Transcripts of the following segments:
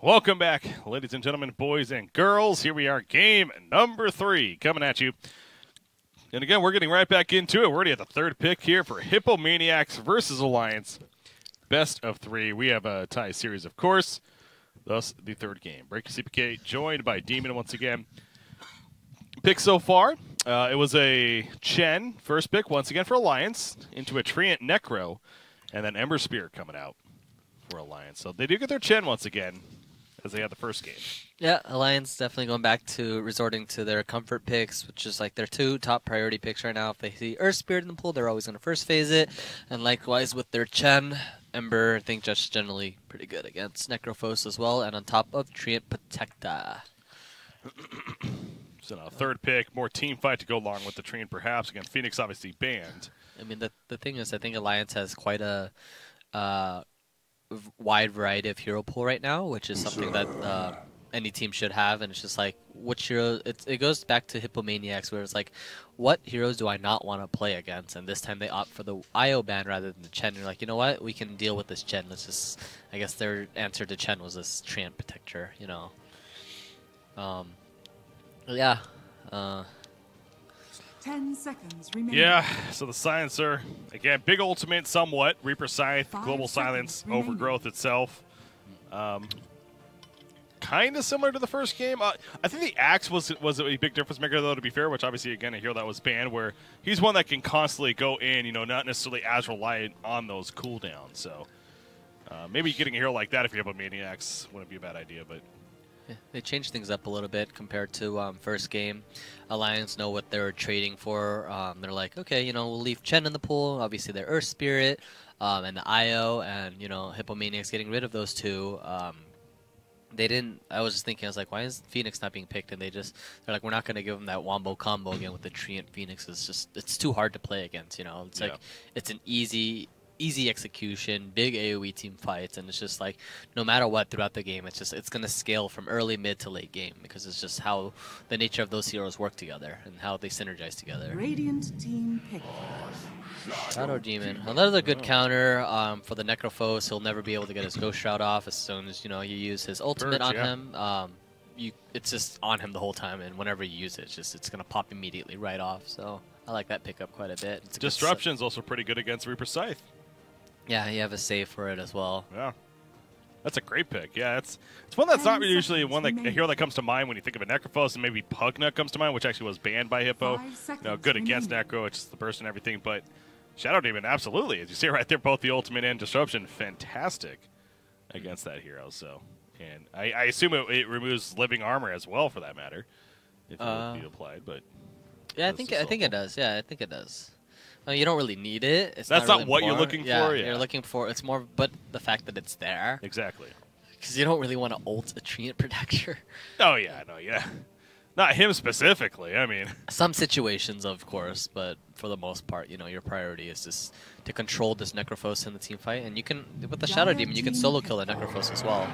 Welcome back, ladies and gentlemen, boys and girls. Here we are, game number 3, coming at you. And again, we're getting right back into it. We're already at the third pick here for Hippomaniacs versus Alliance. Best of 3. We have a tie series, of course. Thus, the third game. BreakyCPK joined by DeMoN once again. Pick so far, it was a Chen first pick, once again for Alliance, into a Treant Necro, and then Ember Spear coming out for Alliance. So they do get their Chen once again, as they had the first game. Yeah, Alliance definitely going back to resorting to their comfort picks, which is like their 2 top priority picks right now. If they see Earth Spirit in the pool, they're always going to first phase it. And likewise with their Chen, Ember, I think just generally pretty good against Necrophos as well. And on top of Treant Protecta. So now third pick, more team fight to go along with the Treant perhaps. Again, Phoenix obviously banned. I mean, the thing is, I think Alliance has quite a wide variety of hero pool right now, which is something that any team should have. And it's just like, which hero? It goes back to Hippomaniacs, where it's like, what heroes do I not want to play against? And this time they opt for the IO ban rather than the Chen. You're like, you know what? We can deal with this Chen. Let's just, I guess their answer to Chen was this Treant Protector, you know. Yeah. 10 seconds remaining. Yeah, so the Silencer, again, big ultimate somewhat. Reaper Scythe, Global Silence, Overgrowth itself. Kind of similar to the first game. I think the Axe was a big difference maker, though, to be fair, which obviously, again, a hero that was banned, where he's one that can constantly go in, you know, not necessarily as reliant on those cooldowns. So maybe getting a hero like that if you have a Maniacs wouldn't be a bad idea, but... Yeah, they changed things up a little bit compared to first game. Alliance know what they're trading for. They're like, okay, you know, we'll leave Chen in the pool. Obviously, their Earth Spirit and the IO, and you know, Hippomaniacs getting rid of those 2. They didn't. I was just thinking, I was like, why is Phoenix not being picked? And they're like, we're not going to give them that wombo combo again with the Treant Phoenix. It's too hard to play against. You know, it's like it's an easy execution, big AoE team fights, and it's just like no matter what throughout the game, it's gonna scale from early, mid to late game because it's just how the nature of those heroes work together and how they synergize together. Radiant team pick. Shadow Demon, another good counter for the Necrophos. He'll never be able to get his Ghost Shroud off as soon as you use his ultimate on him. It's just on him the whole time, and whenever you use it, it's gonna pop immediately right off. So I like that pickup quite a bit. Disruption's also pretty good against Reaper Scythe. Yeah, you have a save for it as well. Yeah, that's a great pick. Yeah, it's one that's not usually a hero that comes to mind when you think of a Necrophos, and maybe Pugna comes to mind, which actually was banned by Hippo. Good against Necro, it's just the burst and everything. But Shadow Demon, absolutely, as you see right there, both the ultimate and disruption, fantastic against that hero. So, and I assume it removes living armor as well, for that matter, if it would be applied. But yeah, I think it does. Yeah, I think it does. You don't really need it. That's not what you're looking for. Yeah, you're looking for. It's more, but the fact that it's there. Exactly. Because you don't really want to ult a Treant Protector. Oh yeah, no, yeah, not him specifically. I mean, some situations, of course, but for the most part, your priority is just to control this Necrophos in the team fight, and you can with the Shadow Demon, you can solo kill the Necrophos as well.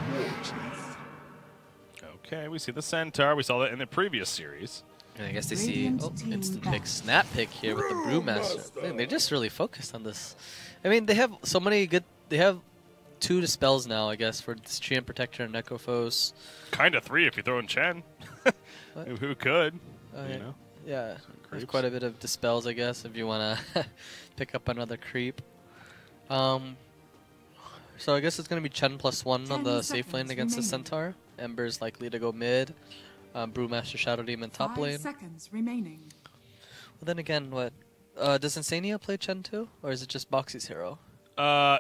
Okay, we see the Centaur. We saw that in the previous series. And I guess they see instant pick, snap pick here with the Brewmaster. Man, they're just really focused on this. I mean, they have so many good. They have 2 dispels now, I guess, for this Treant Protector and Necrophos. Kind of 3 if you throw in Chen. Who could? Yeah, there's quite a bit of dispels, I guess, if you want to pick up another creep. So I guess it's going to be Chen +1 on the safe lane against the Centaur. Ember's likely to go mid. Brewmaster, Shadow Demon top lane. 5 seconds remaining. Well, then again, what does Insania play Chen too, or is it just Boxy's hero? I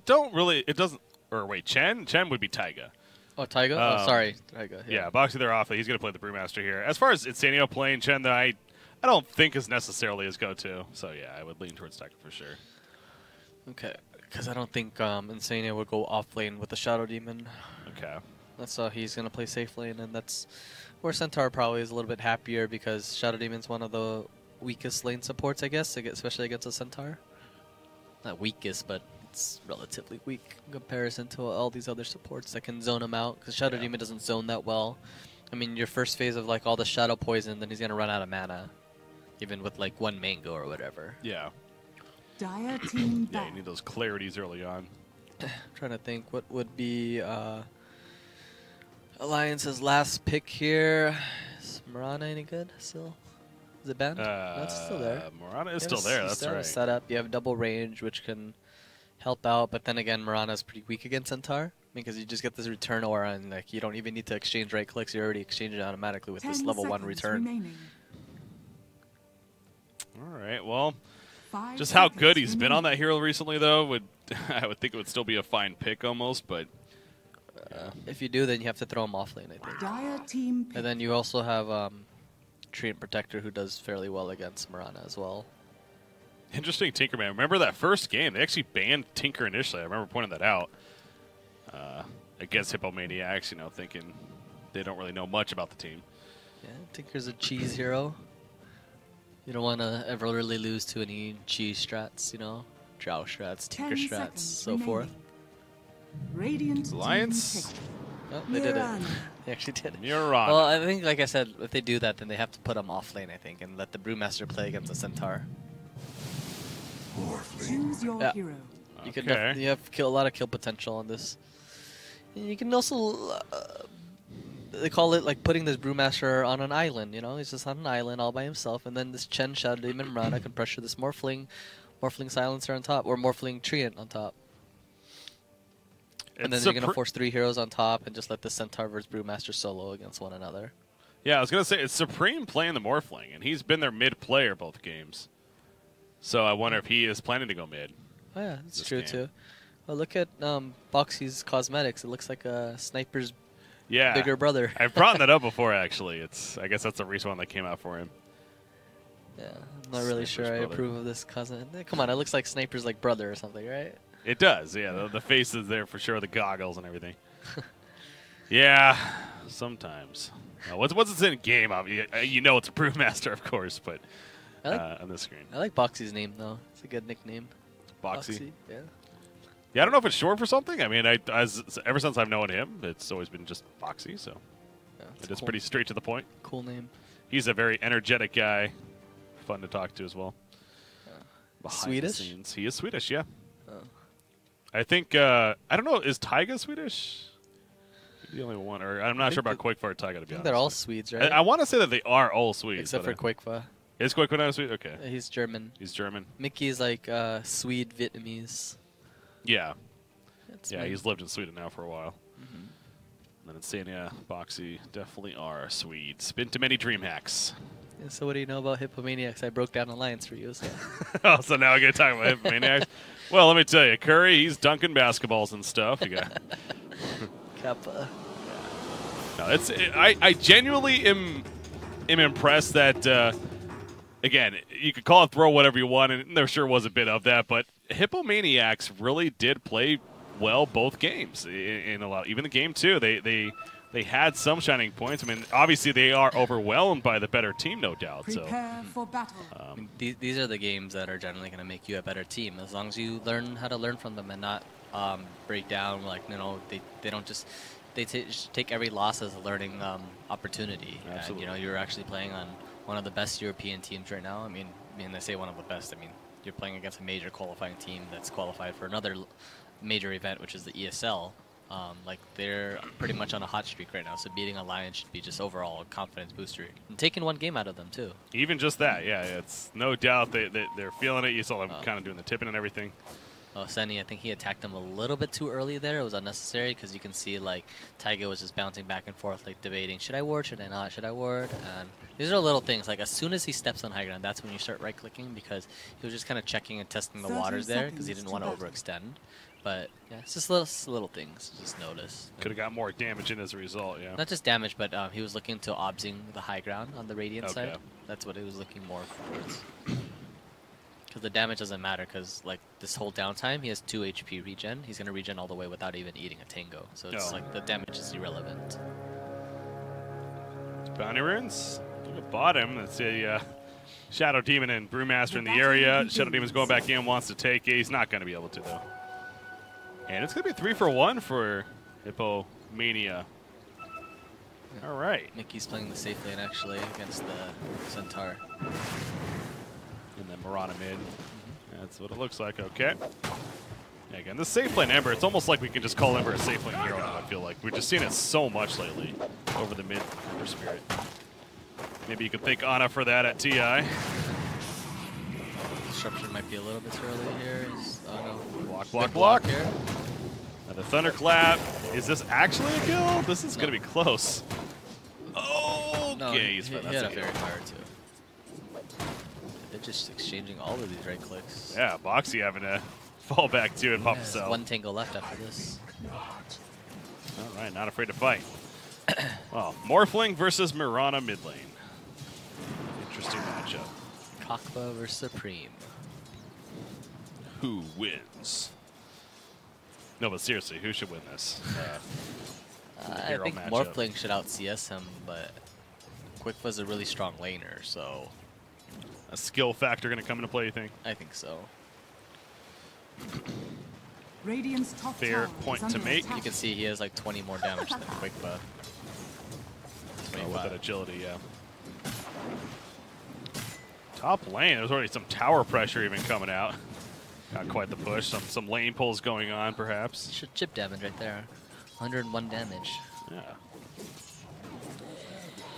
don't really. It doesn't. Or wait, Chen would be Taiga. Oh, Taiga. Oh, sorry, Taiga. Yeah, Boxy there off. He's gonna play the Brewmaster here. As far as Insania playing Chen, that I don't think is necessarily his go-to. So yeah, I would lean towards Taiga for sure. Okay, because I don't think Insania would go off lane with the Shadow Demon. Okay. That's how he's going to play safe lane, and that's where Centaur probably is a little bit happier because Shadow Demon's one of the weakest lane supports, I guess, especially against a Centaur. Not weakest, but it's relatively weak in comparison to all these other supports that can zone him out because Shadow Demon doesn't zone that well. I mean, your first phase of like all the Shadow Poison, then he's going to run out of mana, even with like 1 mango or whatever. Yeah. Dire team Yeah, you need those clarities early on. Trying to think what would be Alliance's last pick here. Is Mirana any good still? Is it banned? No, it's still there. Mirana is still there, that's right. Setup. You have double range, which can help out, but then again, Mirana's pretty weak against Centaur because you just get this return aura, and like you don't even need to exchange right clicks. You already exchange it automatically with this level 1 return. Remaining. All right, well, 5 just how seconds good he's been remaining. on that hero recently, though, would I would think it would still be a fine pick almost, but If you do, then you have to throw him off lane, I think. Dire team pick. And then you also have Treant Protector, who does fairly well against Mirana as well. interesting Tinkerman. Remember that first game? They actually banned Tinker initially. I remember pointing that out against Hippomaniacs, you know, thinking they don't really know much about the team. Yeah, Tinker's a cheese hero. You don't want to ever really lose to any cheese strats, you know? Drow strats, Tinker 10 strats, seconds so remaining. forth. Radiant Alliance? team Oh, pick. they did it. Mirana. They actually did it. Mirana. Well, I think, like I said, if they do that, then they have to put him off lane, I think, and let the Brewmaster play against the Centaur. Choose your Yeah. hero. You can Okay. you have a lot of kill potential on this. And you can also they call it like putting this Brewmaster on an island. You know, he's just on an island all by himself, and then this Chen Shadow Demon Mirana can pressure this Morphling Silencer on top, or Morphling Treant on top. And then It's you're a gonna force 3 heroes on top and just let the Centaur versus Brewmaster solo against one another. Yeah, I was going to say, it's Supreme playing the Morphling, and he's been their mid player both games. So I wonder if he is planning to go mid. Oh yeah, that's This true game. too. Well, look at Boxy's cosmetics. It looks like a Sniper's Yeah. bigger brother. I've brought that up before, actually. I guess that's the recent one that came out for him. Yeah, I'm not really Sniper's sure I brother. approve of this cousin. Come on, it looks like Sniper's like brother or something, right? It does, yeah. The face is there for sure, the goggles and everything. Yeah, sometimes. What's it in game? You know it's a Brewmaster, of course, but I like, on this screen. I like Boxy's name though. It's a good nickname. Boxy. Yeah. Yeah, I don't know if it's short for something. I mean, ever since I've known him, it's always been just Boxy, so Yeah, it's cool. pretty straight to the point. Cool name. He's a very energetic guy, fun to talk to as well. Behind Swedish? the scenes. He is Swedish, yeah. Oh. I think, I don't know, is Taiga Swedish? The only one, or I'm not think sure about that- Quakefa or Taiga, to I be think honest. they're all Swedes, right? I want to say that they are all Swedes. Except but, for Quakefa. Is Quakefa not Swede? Okay. He's German. He's German. Mickey's like Swede Vietnamese. Yeah. That's Yeah, my- he's lived in Sweden now for a while. Mhm. And then Insania, Boxy definitely are Swedes. Been to many dream hacks. Yeah, so what do you know about Hippomaniacs? I broke down Alliance for you. So. Oh, so now I got to talk about Hippomaniacs. Well, let me tell you, Curry, he's dunking basketballs and stuff. You got. Kappa. No, I genuinely am impressed that. Again, you could call it throw whatever you want, and there sure was a bit of that, but Hippomaniacs really did play well both games in a lot. Even the game two, they had some shining points. I mean, obviously they are overwhelmed by the better team, no doubt. So Prepare for battle. I mean, these are the games that are generally going to make you a better team, as long as you learn how to learn from them and not break down. Like, you know, they don't just take every loss as a learning opportunity. And, Absolutely. you know, you're actually playing on one of the best European teams right now. I mean, I say one of the best. I mean, you're playing against a major qualifying team that's qualified for another major event, which is the ESL. Like, they're pretty much on a hot streak right now, so beating Alliance should be just overall a confidence booster. And taking one game out of them, too. even just that, yeah, it's no doubt they're feeling it. You saw them Oh. kind of doing the tipping and everything. Oh, Senny, I think he attacked him a little bit too early there. It was unnecessary because you can see, like, Taiga was just bouncing back and forth, like, debating, should I ward, should I not, should I ward? And these are little things. Like, as soon as he steps on high ground, that's when you start right-clicking, because he was just kind of checking and testing the 30 waters there because he seconds didn't to want to battle. overextend. But, yeah, it's just little things to just notice. Could have got more damage in as a result, yeah. Not just damage, but he was looking to obsing the high ground on the Radiant Okay. side. That's what he was looking more towards. Because the damage doesn't matter, because like this whole downtime, he has 2 HP regen. He's going to regen all the way without even eating a tango. So it's Oh. like the damage is irrelevant. Bounty runes. Look at bottom. Let's see, Shadow Demon and Brewmaster in the area. Shadow Demon's going back in, wants to take it. He's not going to be able to, though. And it's going to be 3-for-1 for Hippomania. All right. Mickey's playing the safe lane, actually, against the Centaur. And then Mirana mid. That's what it looks like. Okay. Again, the safe lane Ember, it's almost like we can just call Ember a safe lane hero now, I feel like. We've just seen it so much lately over the mid Ember Spirit. Maybe you could thank Ana for that at TI. Disruption might be a little bit too early here. Oh no. Block, Good block. here. And the Thunderclap. Is this actually a kill? This is going to be close. Oh, No, okay. he He's hit a fairy fire too. They're just exchanging all of these right clicks. Yeah, Boxy having to fall back to and pop There's himself. one tango left after this. All right, not afraid to fight. Well, Morphling versus Mirana mid lane. Interesting matchup. Kakba versus Supreme. Who wins? No, but seriously, who should win this? I hero think matchup. Morphling should out CS him, but Quickfa's a really strong laner, so A skill factor going to come into play, you think? I think so. Radiant's top Fair tower point is to under make. attack. You can see he has like 20 more damage than Quickfa. Oh, with that agility, yeah. Top lane, there's already some tower pressure even coming out. Not quite the push. Some lane pulls going on, perhaps. Should chip damage right there. 101 damage. Yeah.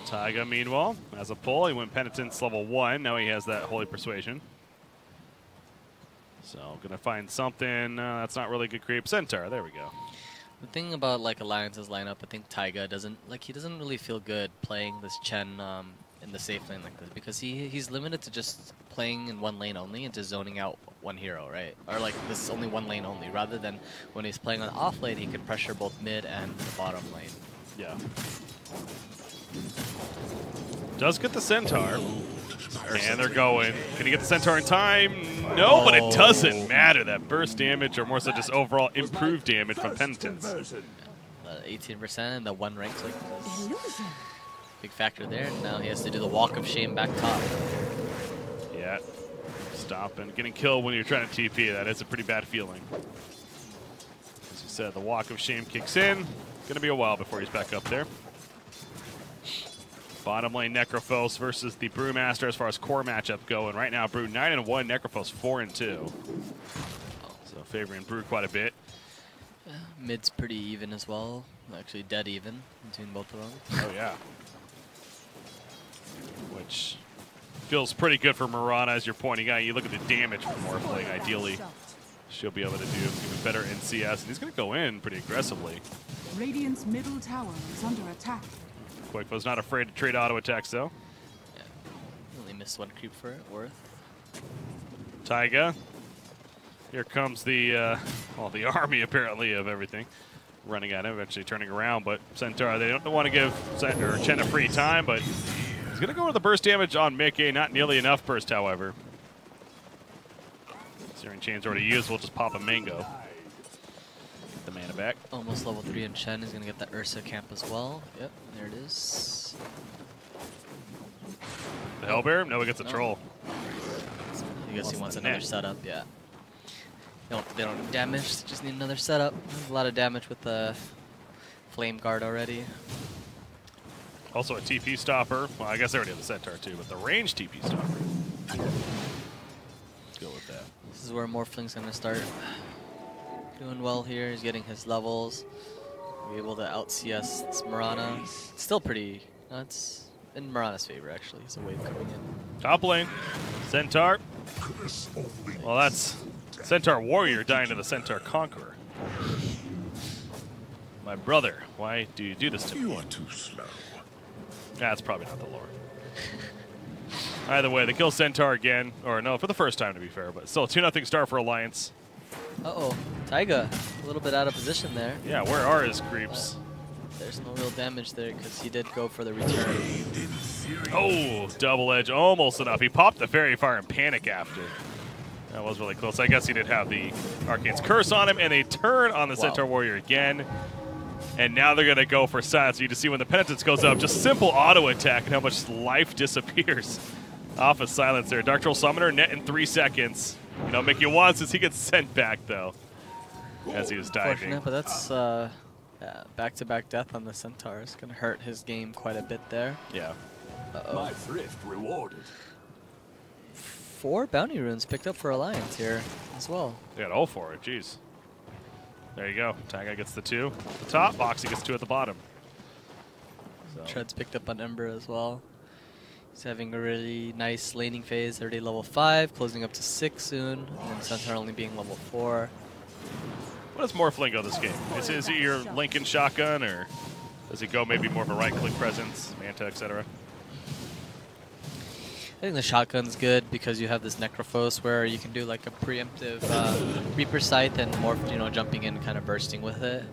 Taiga, meanwhile, has a pull. He went Penitence level 1. Now he has that Holy Persuasion. So, gonna find something that's not really good creep. Centaur, there we go. The thing about like Alliance's lineup, I think Taiga doesn't really feel good playing this Chen in the safe lane like this because he's limited to just playing in one lane only and just zoning out one hero, right? Or like this is only one lane only, rather than when he's playing on off lane, he can pressure both mid and the bottom lane. Yeah. Does get the Centaur. And they're going. Can he get the Centaur in time? No, but it doesn't matter. That burst damage, or more so just overall improved damage from Penitence. 18% and the one rank click. Illusion. Big factor there. Now he has to do the walk of shame back top. Yeah. Stop and getting killed when you're trying to TP. That is a pretty bad feeling. As you said, the walk of shame kicks in. Going to be a while before he's back up there. Bottom lane Necrophos versus the Brewmaster as far as core matchup go. And right now, Brew 9-1, Necrophos 4-2. So favoring Brew quite a bit. Mid's pretty even as well. Actually dead even between both of them. Oh, yeah. Which feels pretty good for Mirana as you're pointing out. You look at the damage from Morphling, ideally. She'll be able to do even better in CS. And he's going to go in pretty aggressively. Radiant's middle tower is under attack. Quickfo's not afraid to trade auto attacks, though. Yeah. Only missed one creep for it. Worth. Taiga. Here comes the the army, apparently, of everything. Running at him, eventually turning around. But Centaur, they don't want to give Chen a free time, but he's going to go with the burst damage on Mickey. Not nearly enough burst, however. Searing Chain's already used. We'll just pop a Mango. Get the mana back. Almost level 3 and Chen is going to get the Ursa camp as well. Yep, there it is. The Hellbear? No, he gets a No. troll. I guess he Wants wants the another net. setup, yeah. They don't need damage, they just need another setup. There's a lot of damage with the Flame Guard already. Also a TP stopper. Well, I guess they already have the Centaur too, but the range TP stopper. Let's go with that. This is where Morphling's going to start doing well here. He's getting his levels. Be able to out CS this Mirana. It's still pretty. No, it's in Mirana's favor, actually. It's a wave coming in. Top lane. Centaur. Well, that's Centaur Warrior dying to the Centaur Conqueror. My brother, why do you do this to me? You are too slow. That's probably not the lore. Either way, they kill Centaur again. Or no, for the first time, to be fair. But still, a 2-0 start for Alliance. Uh-oh. Taiga, a little bit out of position there. Yeah, where are his creeps? There's no real damage there because he did go for the return. Oh, double edge, almost enough. He popped the Fairy Fire and panic after. That was really close. I guess he did have the Arcane's Curse on him, and they turn on the Centaur Warrior again. And now they're going to go for silence. You can see when the Penitence goes up, just simple auto attack and how much life disappears off of silence there. Dark Troll Summoner, net in 3 seconds. You know, Mickey wants as he gets sent back, though, as he was diving. Unfortunate, but that's back-to-back death on the Centaur. It's going to hurt his game quite a bit there. Yeah. My thrift rewarded. 4 bounty runes picked up for Alliance here as well. They got all for it, jeez. There you go. Taiga gets the 2 at the top. Boxy gets 2 at the bottom. So. Tread's picked up on Ember as well. He's having a really nice laning phase. Already level 5, closing up to 6 soon. And Centaur only being level 4. What does Morphling go this game? Is it your Lincoln shotgun, or does it go maybe more of a right-click presence, Manta, etc.? I think the shotgun's good because you have this Necrophos where you can do like a preemptive Reaper Scythe and Morph, you know, jumping in and kind of bursting with it.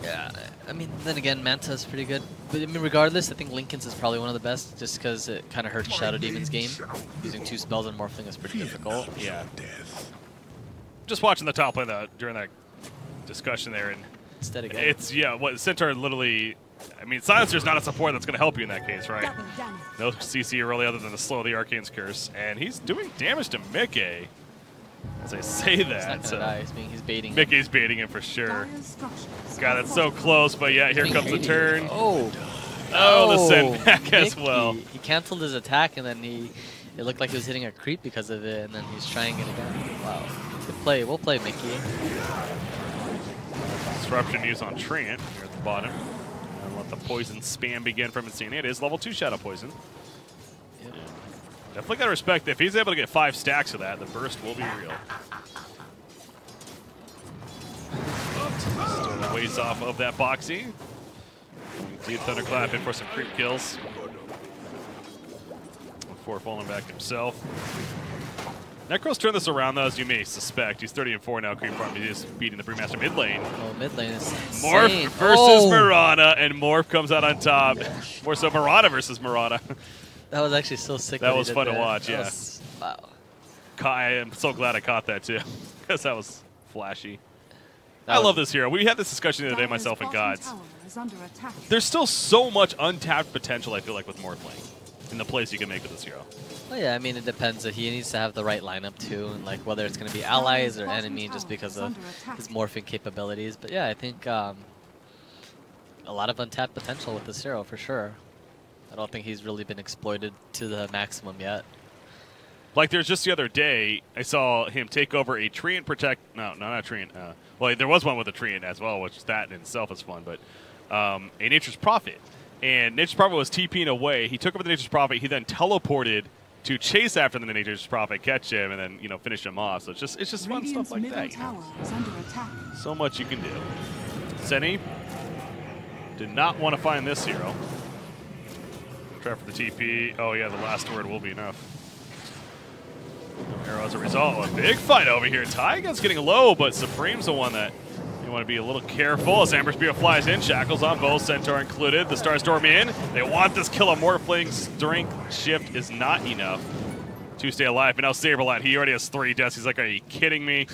Yeah, I mean, then again, Manta's pretty good. But I mean, regardless, I think Lincoln's is probably one of the best just because it kind of hurts Shadow Demon's game. Using 2 spells on Morphling is pretty difficult. Yeah. Just watching the top lane during that discussion there, and Instead again. it's, yeah, what Centaur literally, I mean, Silencer's not a support that's going to help you in that case, right? No CC really other than the slow the Arcane's Curse, and he's doing damage to Mickey. As I say that, He's not gonna die. He's baiting. Mickey's baiting him for sure. God, that's so close, but yeah, here comes the turn. Oh, the send back as well. He canceled his attack, and then it looked like he was hitting a creep because of it, and then he's trying it again. Wow, good play. We'll play Mickey. Disruption used on Treant here at the bottom. And let the poison spam begin from Insane. It is level 2 Shadow Poison. Yep. Definitely gotta respect, if he's able to get 5 stacks of that, the burst will be real. Still a ways off of that Boxy. Deep Thunderclap in for some creep kills. Before falling back himself. Necro's turned this around, though, as you may suspect. He's 30-4 now, creep farm. He's beating the Brewmaster mid lane. Oh, mid lane is Morph insane. versus Murata, and Morph comes out on top. More so Murata versus Murata. That was actually so sick. That was fun to watch, yeah. Wow. I am so glad I caught that, too, because that was flashy. I love this hero. We had this discussion the other day, myself and Gods. There's still so much untapped potential, I feel like, with Morphling in the plays you can make with this hero. Well, yeah, I mean, it depends. He needs to have the right lineup, too, and like whether it's going to be allies or enemy just because of his morphing capabilities. But yeah, I think a lot of untapped potential with this hero, for sure. I don't think he's really been exploited to the maximum yet. Like, there's just the other day, I saw him take over a Treant Protect... No, not a Treant. Well, there was one with a Treant as well, which that in itself is fun, but a Nature's Prophet. And Nature's Prophet was TPing away. He took over the Nature's Prophet. He then teleported to chase after the Nature's Prophet, catch him, and then, you know, finish him off. So it's just fun stuff like that, you know? So much you can do. Senny did not want to find this hero. Try for the TP. Oh, yeah, the last word will be enough. No arrow as a result. A big fight over here. Taiga's getting low, but Supreme's the one that you want to be a little careful as Amber Spear flies in. Shackles on both, Centaur included. The Star Storm in. They want this kill. A Morphling strength shift is not enough to stay alive. But now Saberlight, he already has 3 deaths. He's like, are you kidding me?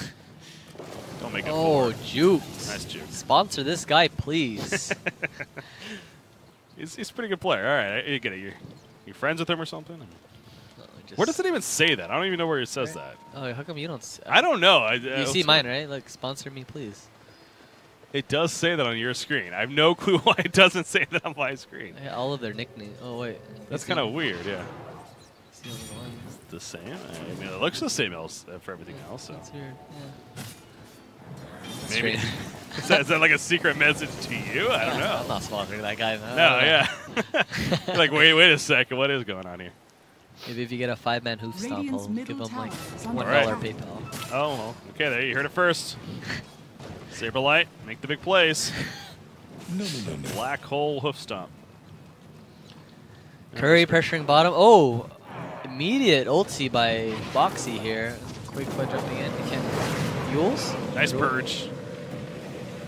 Don't make it 4. Oh, Jukes. Nice Juke. Sponsor this guy, please. He's a pretty good player. All right, you get it. You friends with him or something? Where does it even say that? I don't even know where it says that. Oh, how come you don't? I don't know. You see mine, right? Like, sponsor me, please. It does say that on your screen. I have no clue why it doesn't say that on my screen. Yeah, all of their nicknames. Oh, wait. That's kind of weird, yeah. It's the same? I mean, it looks the same else for everything else. So. That's weird, yeah. Maybe. Is that like a secret message to you? I don't know. I'm not sponsoring that guy, man. No, yeah. Like, wait a second. What is going on here? Maybe if you get a 5-man hoof stomp, I'll give him like $1 right. PayPal. Oh, well. Okay, there you heard it first. Saberlight, make the big plays. No. Black hole hoof stomp. Curry pressuring bottom. Oh, immediate ulti by Boxy here. Quick foot jumping in. He can't. Yules? Nice purge.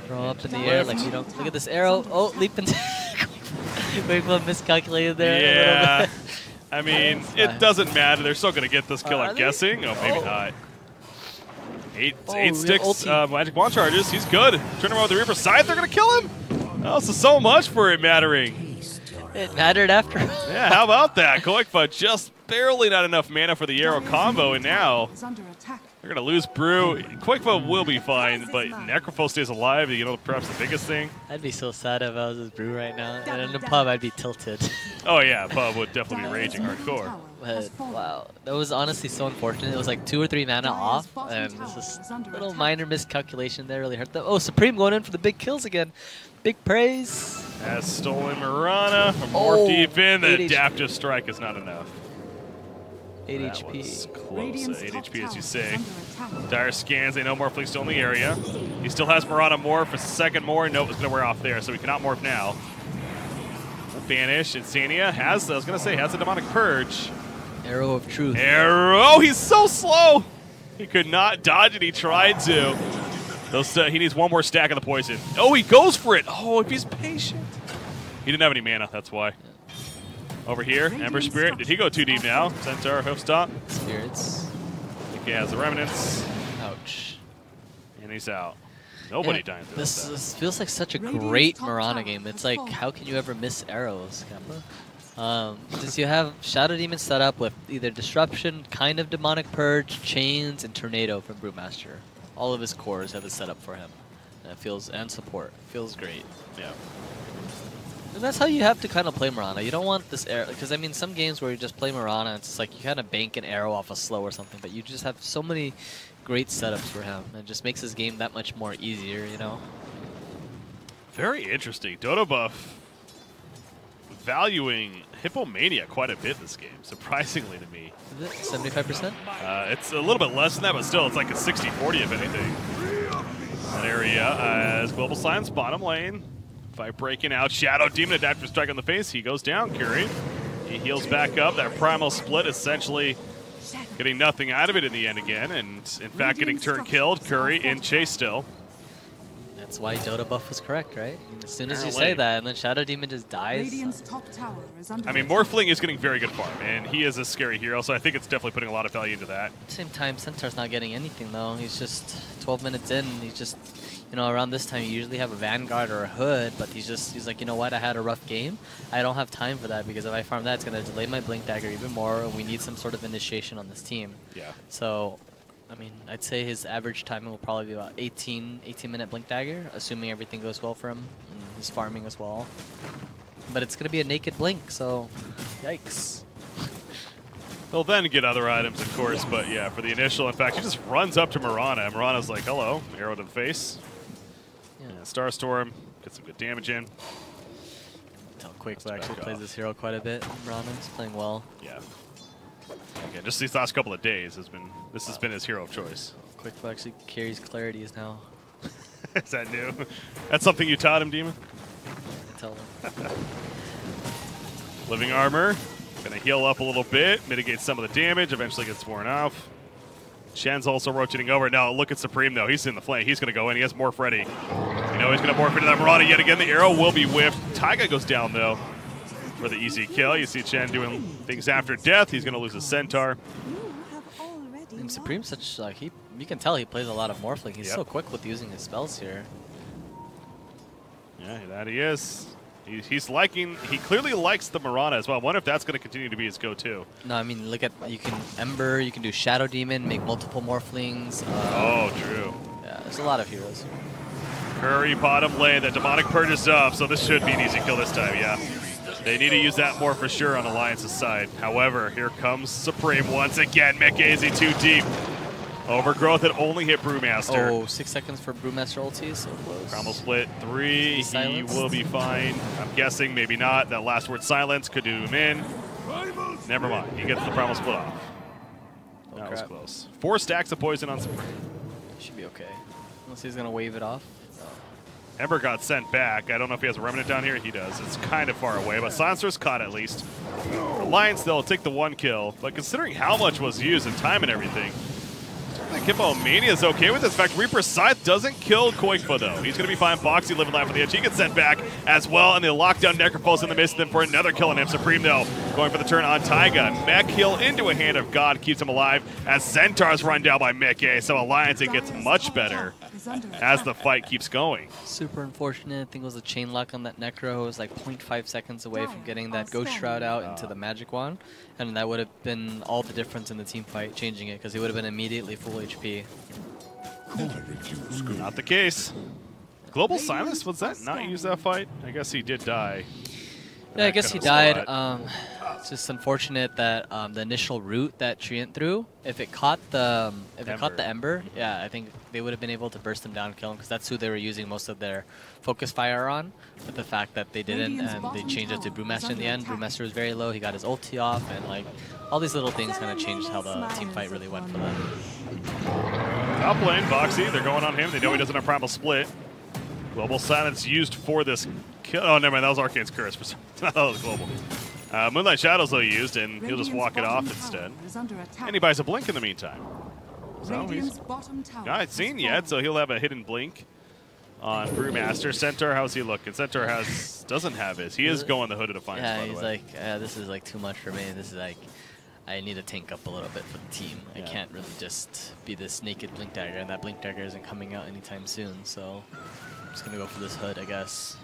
Throw up in the air like you don't. Look at this arrow. Oh, leap into. Quick foot miscalculated there. Yeah. I mean, it doesn't matter. They're still going to get this kill, I'm guessing. Oh, maybe not. Eight sticks, magic wand charges. He's good. Turn around with the Reaper Scythe. They're going to kill him. Oh, so much for it mattering. It mattered after. Yeah, how about that? Koikfa just barely not enough mana for the arrow combo, and now They're going to lose Brew. Quickfoot will be fine, but Necrophil stays alive. You know, perhaps the biggest thing. I'd be so sad if I was this Brew right now. And in the pub, I'd be tilted. Oh, yeah. Pub would definitely be raging hardcore. But, wow. That was honestly so unfortunate. It was like 2 or 3 mana off. And this is a little minor miscalculation there really hurt them. Oh, Supreme going in for the big kills again. Big praise. Has stolen Mirana. More deep in. The adaptive strike is not enough. 8 that HP. Was close. 8 HP, as you say. Dire scans. They know Morphling still in the area. He still has Mirana morph. A second more. Nope, it's going to wear off there, so he cannot morph now. Banish. Insania has, I was going to say, has a Demonic Purge. Arrow of Truth. Arrow. Oh, he's so slow. He could not dodge it. He tried to. He needs one more stack of the poison. Oh, he goes for it. Oh, if he's patient. He didn't have any mana. That's why. Over here, Ember Spirit. Did he go too deep now? Centaur, Hoofstop. Spirits. I think he has the Remnants. Ouch. And he's out. Nobody died. This feels like such a great Mirana game. It's like, how can you ever miss arrows, Kappa? Since you have Shadow Demon set up with either Disruption, kind of Demonic Purge, Chains, and Tornado from Brewmaster. All of his cores have it set up for him. And it feels, and support. Feels great. Yeah. And that's how you have to kind of play Mirana. You don't want this arrow, because I mean, some games where you just play Mirana, it's like you kind of bank an arrow off a slow or something, but you just have so many great setups for him. It just makes his game that much more easier, you know? Very interesting. Dota buff valuing Hippomania quite a bit this game, surprisingly to me. Is it 75%? It's a little bit less than that, but still, it's like a 60-40 if anything. That area as Global Silence bottom lane. Fight breaking out. Shadow Demon adaptive strike on the face. He goes down, Curry. He heals back up. That primal split essentially getting nothing out of it in the end again. And in fact, getting turn killed. Curry in chase still. That's why Dota buff was correct, right? As soon as you say that, and then Shadow Demon just dies. I mean, Morphling is getting very good farm, and he is a scary hero, so I think it's definitely putting a lot of value into that. At the same time, Centaur's not getting anything, though. He's just 12 minutes in, he's just, you know, around this time you usually have a Vanguard or a Hood, but he's like, you know what, I had a rough game. I don't have time for that, because if I farm that, it's going to delay my Blink Dagger even more, and we need some sort of initiation on this team. Yeah. So, I mean, I'd say his average timing will probably be about 18-minute Blink Dagger, assuming everything goes well for him, and his farming as well. But it's going to be a naked Blink, so yikes. He'll then get other items, of course, but yeah, for the initial, in fact, he just runs up to Mirana, and Mirana's like, hello, arrow to the face. Yeah, Starstorm, get some good damage in. Tell Quick actually plays this hero quite a bit. Mirana's playing well. Yeah. Again, just these last couple of days has been his hero of choice. Quick actually carries Clarities now. Is that new? That's something you taught him, Demon? I tell him. Living armor, gonna heal up a little bit, mitigate some of the damage, eventually gets worn off. Shen's also rotating over. Now look at Supreme though, he's in the flank, he's gonna go in, he has morph ready. You know he's gonna morph into that Marauder yet again, the arrow will be whiffed. Taiga goes down though for the easy kill. You see Chen doing things after death, he's gonna lose his Centaur. And Supreme's such, like, you can tell he plays a lot of Morphling. He's so quick with using his spells here. Yeah, that he is. He clearly likes the Mirana as well. I wonder if that's going to continue to be his go-to. No, I mean, look at, you can Ember, you can do Shadow Demon, make multiple Morphlings. Oh, true. Yeah, there's a lot of heroes. Curry bottom lane, that Demonic Purge is up, so this should be an easy kill this time, yeah. They need to use that more for sure on Alliance's side. However, here comes Supreme once again. Mikaze too deep. Overgrowth had only hit Brewmaster. Oh, 6 seconds for Brewmaster ulti, so close. Primal split 3, he will be fine. I'm guessing, maybe not. That last word silence could do him in. Never mind, he gets the Primal split off. That was close. 4 stacks of poison on Supreme. Should be okay. Unless he's going to wave it off. Ember got sent back. I don't know if he has a Remnant down here. He does. It's kind of far away, but Silencer's caught at least. Alliance, they'll take the 1 kill, but considering how much was used and time and everything, I think Hippomania is okay with this. In fact, Reaper Scythe doesn't kill Koikfa, though. He's going to be fine. Boxy living life on the edge. He gets sent back as well, and they lock down Necropulse in the midst of them for another kill on him. Supreme, though, going for the turn on Taiga. Mech heal into a Hand of God keeps him alive as Centaur's run down by Mickey. So Alliance, it gets much better as the fight keeps going. Super unfortunate. I think it was a chain lock on that Necro. It was like 0.5 seconds away from getting that Ghost Shroud out into the Magic Wand. And that would have been all the difference in the team fight, changing it, because he would have been immediately full HP. HP. Not the case. Global Silence, was that not use that fight? I guess he did die. Yeah, I guess he died. It's just unfortunate that the initial route that Treant threw, if it caught the Ember, yeah, I think they would have been able to burst him down and kill him because that's who they were using most of their focus fire on. But the fact that they didn't and they changed it to Brewmaster in the end, Brewmaster was very low. He got his ulti off, and like all these little things kind of changed how the team fight really went for them. Top lane, Boxy, they're going on him. They know he doesn't have Primal Split. Global Silence used for this kill. Oh, never mind, that was Arcane's Curse. That was Global. Moonlight Shadows, though, used, and he'll just walk it off instead. And he buys a Blink in the meantime. So he's not seen yet, so he'll have a hidden Blink on Brewmaster. Centaur, how's he looking? Centaur doesn't have his. He is going the Hooded Defiance, by the way. Yeah, he's like, this is like too much for me. This is like, I need to tank up a little bit for the team. I can't really just be this naked Blink Dagger, and that Blink Dagger isn't coming out anytime soon, so I'm just going to go for this Hood, I guess.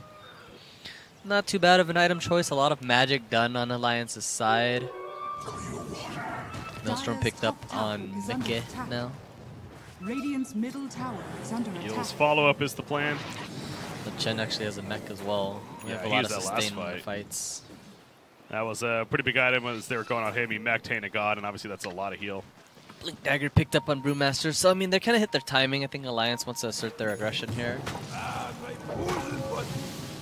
Not too bad of an item choice. A lot of magic done on Alliance's side. Maelstrom picked up on Mickey now. Radiant's middle tower is under attack. Heal's follow-up is the plan. But Chen actually has a mech as well. We have a lot of sustain in the fights. That was a pretty big item as they were going out heavy. Mech, Taint of God, and obviously that's a lot of heal. Blink Dagger picked up on Brewmaster. So, I mean, they kind of hit their timing. I think Alliance wants to assert their aggression here.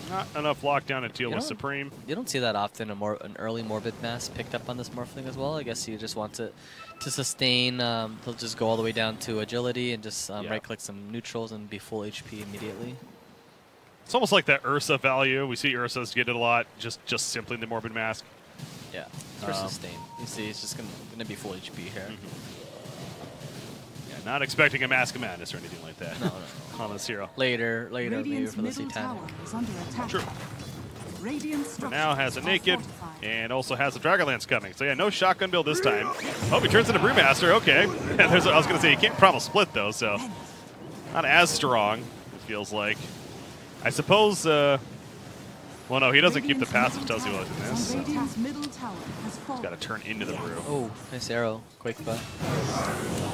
Not enough lockdown to deal with Supreme. You don't see that often, an early Morbid Mass picked up on this Morphling as well. I guess he just wants it to sustain. He'll just go all the way down to agility and just right-click some neutrals and be full HP immediately. It's almost like that Ursa value. We see Ursa's get it a lot, just simply in the Morbid Mask. Yeah, it's for sustain. You see, it's just gonna be full HP here. Yeah, not expecting a Mask of Madness or anything like that. No. On this hero. Later maybe for the Satanic. True. For now has a Naked and also has a Dragonlance coming. So yeah, no shotgun build this time. Oh, he turns into Brewmaster. Okay. I was going to say, you can't Primal Split though, so not as strong, it feels like. I suppose, well, no, he doesn't keep the passive, does he, in this? So. He's got to turn into the Brew. Oh, nice arrow. Quick butt.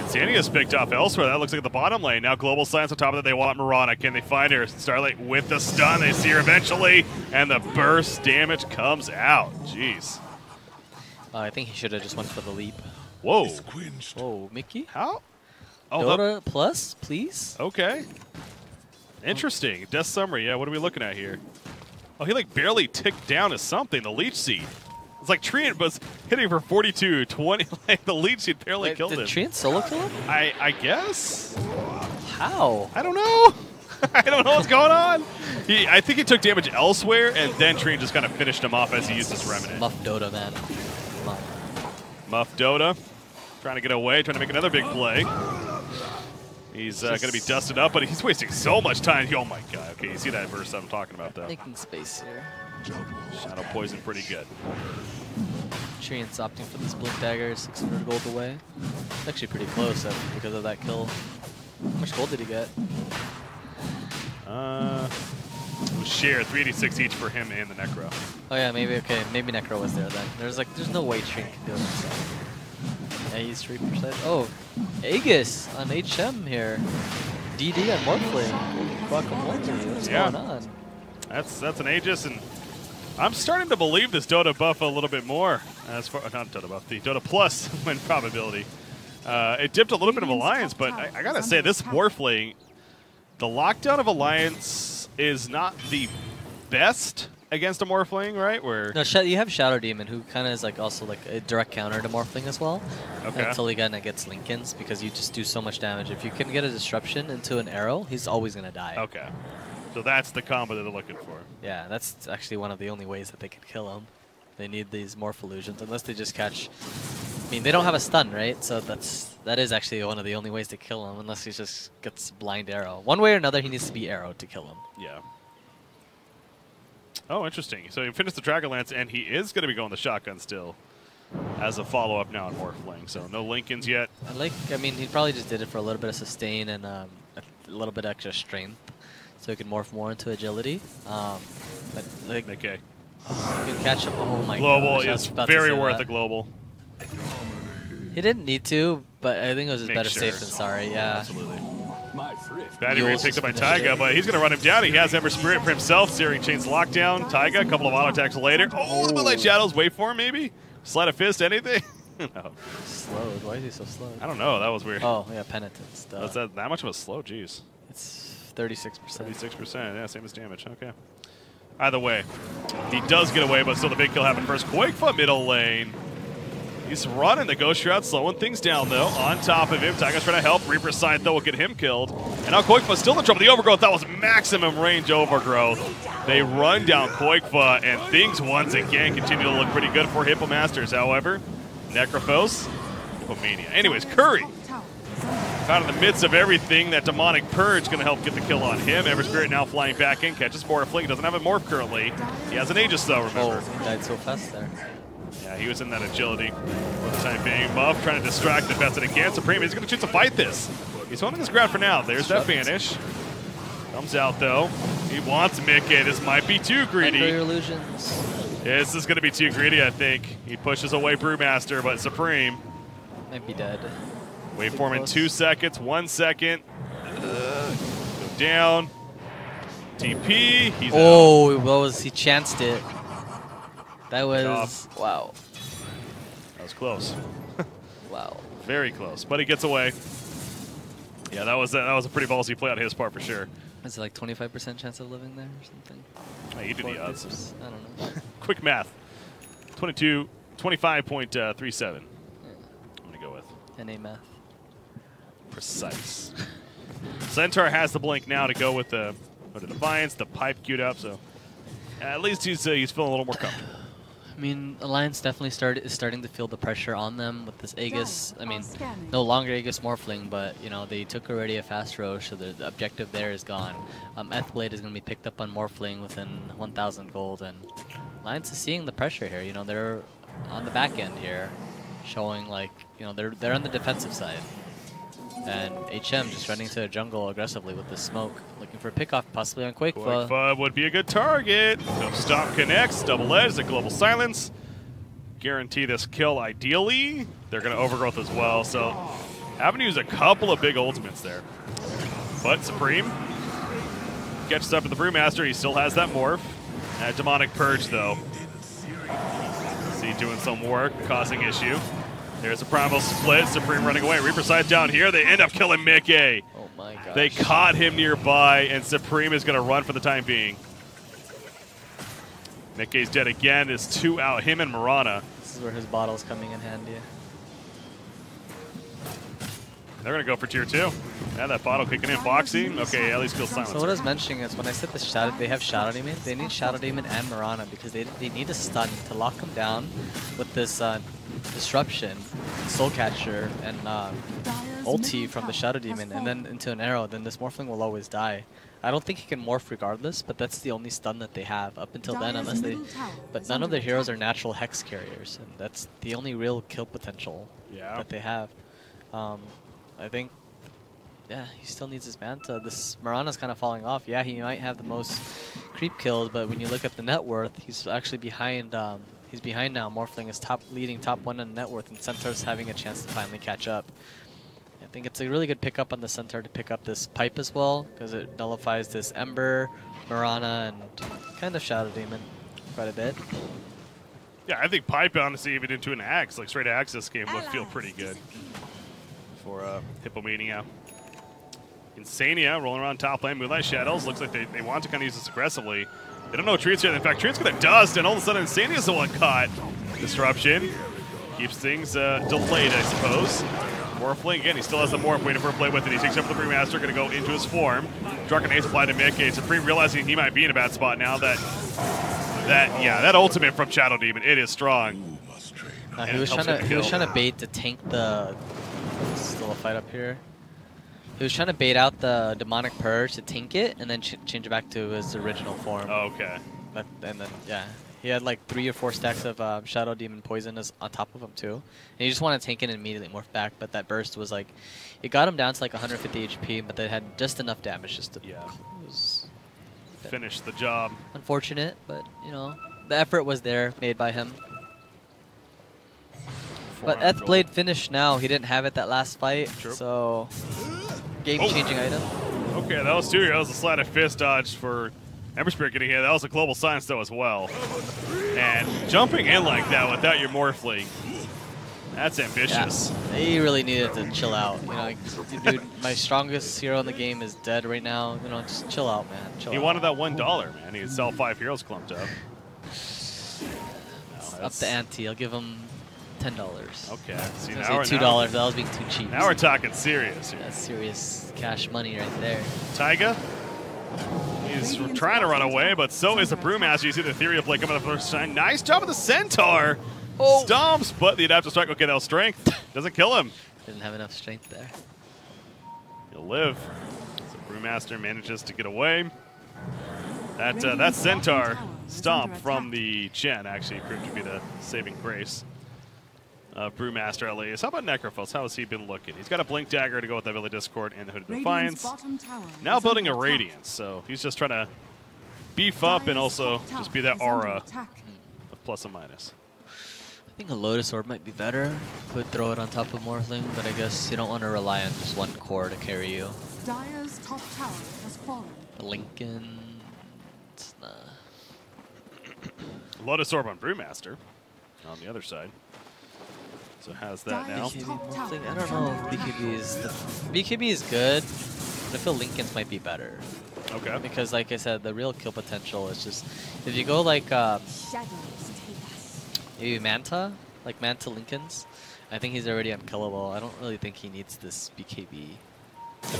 Xania's picked up elsewhere. That looks like the bottom lane. Now Global Silence on top of that. They want Mirana. Can they find her? Starlight with the stun. They see her eventually. And the burst damage comes out. Jeez. I think he should have just went for the leap. Whoa. Whoa, Mickey? How? Oh, Dota plus, please? Okay. Interesting. Death Summary. Yeah, what are we looking at here? Oh, he like barely ticked down to something. The Leech Seed. It's like Treant was hitting for 42, 20. Like the Leech Seed barely killed him. Did Treant solo kill him? I guess. How? I don't know. I don't know what's going on. I think he took damage elsewhere, and then Treant just kind of finished him off as he used his Remnant. Muff Dota, man. Muff Dota. Trying to get away, trying to make another big play. He's going to be dusted up, but he's wasting so much time. Oh my god. Okay, you see that burst I'm talking about, though. Making space here. Shadow Poison pretty good. Treant's opting for this Blink Dagger, 600 gold away. It's actually pretty close because of that kill. How much gold did he get? It was share 386 each for him and the Necro. Oh yeah, maybe Necro was there then. There's no way Treant can do it himself. Yeah, he's 3%. Oh, Aegis on HM here. DD on Morphling. Guacamole, what's going on? That's an Aegis, and I'm starting to believe this Dota buff a little bit more. As far not Dota buff, the Dota plus win probability. It dipped a little bit of Alliance, but I gotta say this Morphling, the lockdown of Alliance is not the best against a Morphling, right? Where no, you have Shadow Demon, who kind of is like also like a direct counter to Morphling as well. Okay. Until he kind of gets Lincolns, because you just do so much damage. If you can get a disruption into an arrow, he's always gonna die. Okay. So that's the combo that they're looking for. Yeah, that's actually one of the only ways that they can kill him. They need these Morph Illusions, unless they just catch. I mean, they don't have a stun, right? So that is actually one of the only ways to kill him, unless he just gets blind arrow. One way or another, he needs to be arrowed to kill him. Yeah. Oh, interesting. So he finished the Dragonlance, and he is going to be going the shotgun still as a follow-up now on Morphling. So no Lincolns yet. I mean, he probably just did it for a little bit of sustain and a little bit extra strength, so he could morph more into agility. But like, okay. You can catch him. Oh my god. Global is very worth a global. He didn't need to, but I think it was just Make better sure. safe than sorry. Yeah. Absolutely. My thrift. Batty Yule's Ray picked up by just finished Taiga, it. but he's going to run him down. He has Ember Spirit for himself. Searing Chains lockdown. Taiga, a couple of auto attacks later. Oh, the Moonlight Shadows. Wait for him, maybe? Sleight of Fist, anything? No. Slowed. Why is he so slow? I don't know. That was weird. Oh, yeah, Penitence. Was that much of a slow? Jeez. It's 36%. 36%. Yeah, same as damage. Okay. Either way, he does get away, but still the big kill happened first. Quakefa middle lane. He's running the Ghost Shroud, slowing things down, though. On top of him, Taiga's trying to help. Reaper's Scythe, though, will get him killed. And now Quakefa's still in trouble. The Overgrowth, that was maximum range Overgrowth. They run down Quakefa, and things once again continue to look pretty good for Hippomasters. However, Necrophos, Hippomania. Anyways, Curry, out in the midst of everything, that Demonic Purge going to help get the kill on him. Ever Spirit now flying back in, catches Morphling. Doesn't have a Morph currently. He has an Aegis, though, remember. Oh, he died so fast there. Yeah, he was in that agility for the time being. Muff trying to distract the best that he can. Supreme is going to choose to fight this. He's holding his ground for now. There's that Vanish. Comes out, though. He wants Mickey. This might be too greedy. Ender illusions. This is going to be too greedy, I think. He pushes away Brewmaster, but Supreme. Might be dead. Wait for him in 2 seconds. 1 second. Go down. TP. He's out. Oh, what was he chanced it? That was Off. wow. That was close. Wow. Very close, but he gets away. Yeah, that was a pretty ballsy play on his part for sure. Is it like 25% chance of living there or something? Hey, you do the odds. I don't know. Quick math. 25.37. I'm gonna go with. NA math. Precise. Centaur has the blink now to go with the Defiance. The pipe queued up, so at least he's feeling a little more comfortable. I mean, Alliance definitely is starting to feel the pressure on them with this Aegis. I mean, no longer Aegis Morphling, but you know they took already a fast Roche, so the objective there is gone. Ethblade is going to be picked up on Morphling within 1,000 gold, and Alliance is seeing the pressure here. You know they're on the back end here, showing like you know they're on the defensive side. And HM just running to the jungle aggressively with the smoke, looking for a pickoff, possibly on Quakefa. Quakefa would be a good target. No stop connects, double edge, the global silence. Guarantee this kill ideally. They're going to overgrowth as well, so having to use a couple of big ultimates there. But Supreme catches up to the Brewmaster. He still has that morph. Demonic Purge, though. See, doing some work, causing issue. There's a Primal Split. Supreme running away. Reaper Scythe down here. They end up killing Mickey. Oh my gosh. They caught him nearby, and Supreme is going to run for the time being. Mickey's dead again. There's 2 out. Him and Mirana. This is where his bottle's coming in handy. They're going to go for tier 2. Yeah, that bottle kicking in. Boxing. Okay, at least feels silent. So what I was mentioning is when I said they have Shadow Demon, they need Shadow Demon and Mirana because they need a stun to lock him down with this Disruption, Soul Catcher, and ulti from the Shadow Demon, and then into an arrow. Then this Morphling will always die. I don't think he can morph regardless, but that's the only stun that they have up until then, unless they. But none of their heroes are natural Hex carriers, and that's the only real kill potential that they have. I think, yeah, he still needs his Manta. This Mirana's kind of falling off. Yeah, he might have the most creep kills, but when you look at the net worth, he's actually behind. He's behind now. Morphling is leading top 1 in net worth, and Centaur's having a chance to finally catch up. I think it's a really good pickup on the Centaur to pick up this pipe as well, because it nullifies this Ember, Mirana, and kind of Shadow Demon quite a bit. Yeah, I think pipe, honestly, even into an axe, like straight axe this game, would feel pretty good for Hippomania. Insania rolling around top lane. Moonlight Shadows. Looks like they want to kind of use this aggressively. They don't know Treat's here. In fact, Treat's going to dust, and all of a sudden Insania's the one caught. Disruption. Keeps things delayed, I suppose. Morphling, again, he still has the Morph waiting for a play with it. He takes up the Brewmaster, going to go into his form. Drunken Ace applied to Mickey. Supreme realizing he might be in a bad spot now that ultimate from Shadow Demon, it is strong. He was trying to bait to tank the. Still a fight up here. He was trying to bait out the Demonic Purge to tank it and then change it back to his original form. Oh, okay. And then yeah, he had like 3 or 4 stacks of Shadow Demon poison on top of him too. And he just wanted to tank it and immediately morph back, but that burst was like, it got him down to like 150 HP, but they had just enough damage just to finish the job. Unfortunate, but you know, the effort was there, made by him. for But him. Eth Blade finished now. He didn't have it that last fight. True. So, game-changing item. Okay, that was 2. That was a sleight of fist dodge for Ember Spirit getting hit. That was a global science though as well. And jumping in like that without your Morphling, that's ambitious. Yeah, he really needed to chill out. You know, like, dude, my strongest hero in the game is dead right now. You know, just chill out, man. Chill He out. wanted that $1, man. He would sell 5 heroes clumped up. Up the ante. I'll give him $10. Okay. See, I now was say $2. That was being too cheap. Now we're talking serious here. That's serious cash money right there. Taiga, he's trying to run away, but so is the Brewmaster. You see the theory of play coming up the first time. Nice job with the Centaur. Oh. Stomps, but the adaptive strike. Okay, that was strength. Doesn't kill him. Didn't have enough strength there. He'll live. So Brewmaster manages to get away. That Centaur stomp from the Chen actually proved to be the saving grace. Brewmaster at least. How about Necrophos? How has he been looking? He's got a Blink Dagger to go with the Villa Discord and the Hooded Defiance. Now building a Radiance, so he's just trying to beef up and also just be that aura of plus and minus. I think a Lotus Orb might be better. Could throw it on top of Morphling, but I guess you don't want to rely on just one core to carry you. Dire's top tower has fallen. Lincoln. Nah. Lotus Orb on Brewmaster on the other side. So has that now. BKB Morphling? I don't know if BKB is BKB is good, but I feel Lincoln's might be better. Okay. Because like I said, the real kill potential is just if you go like maybe Manta, like Manta Lincolns, I think he's already unkillable. I don't really think he needs this BKB.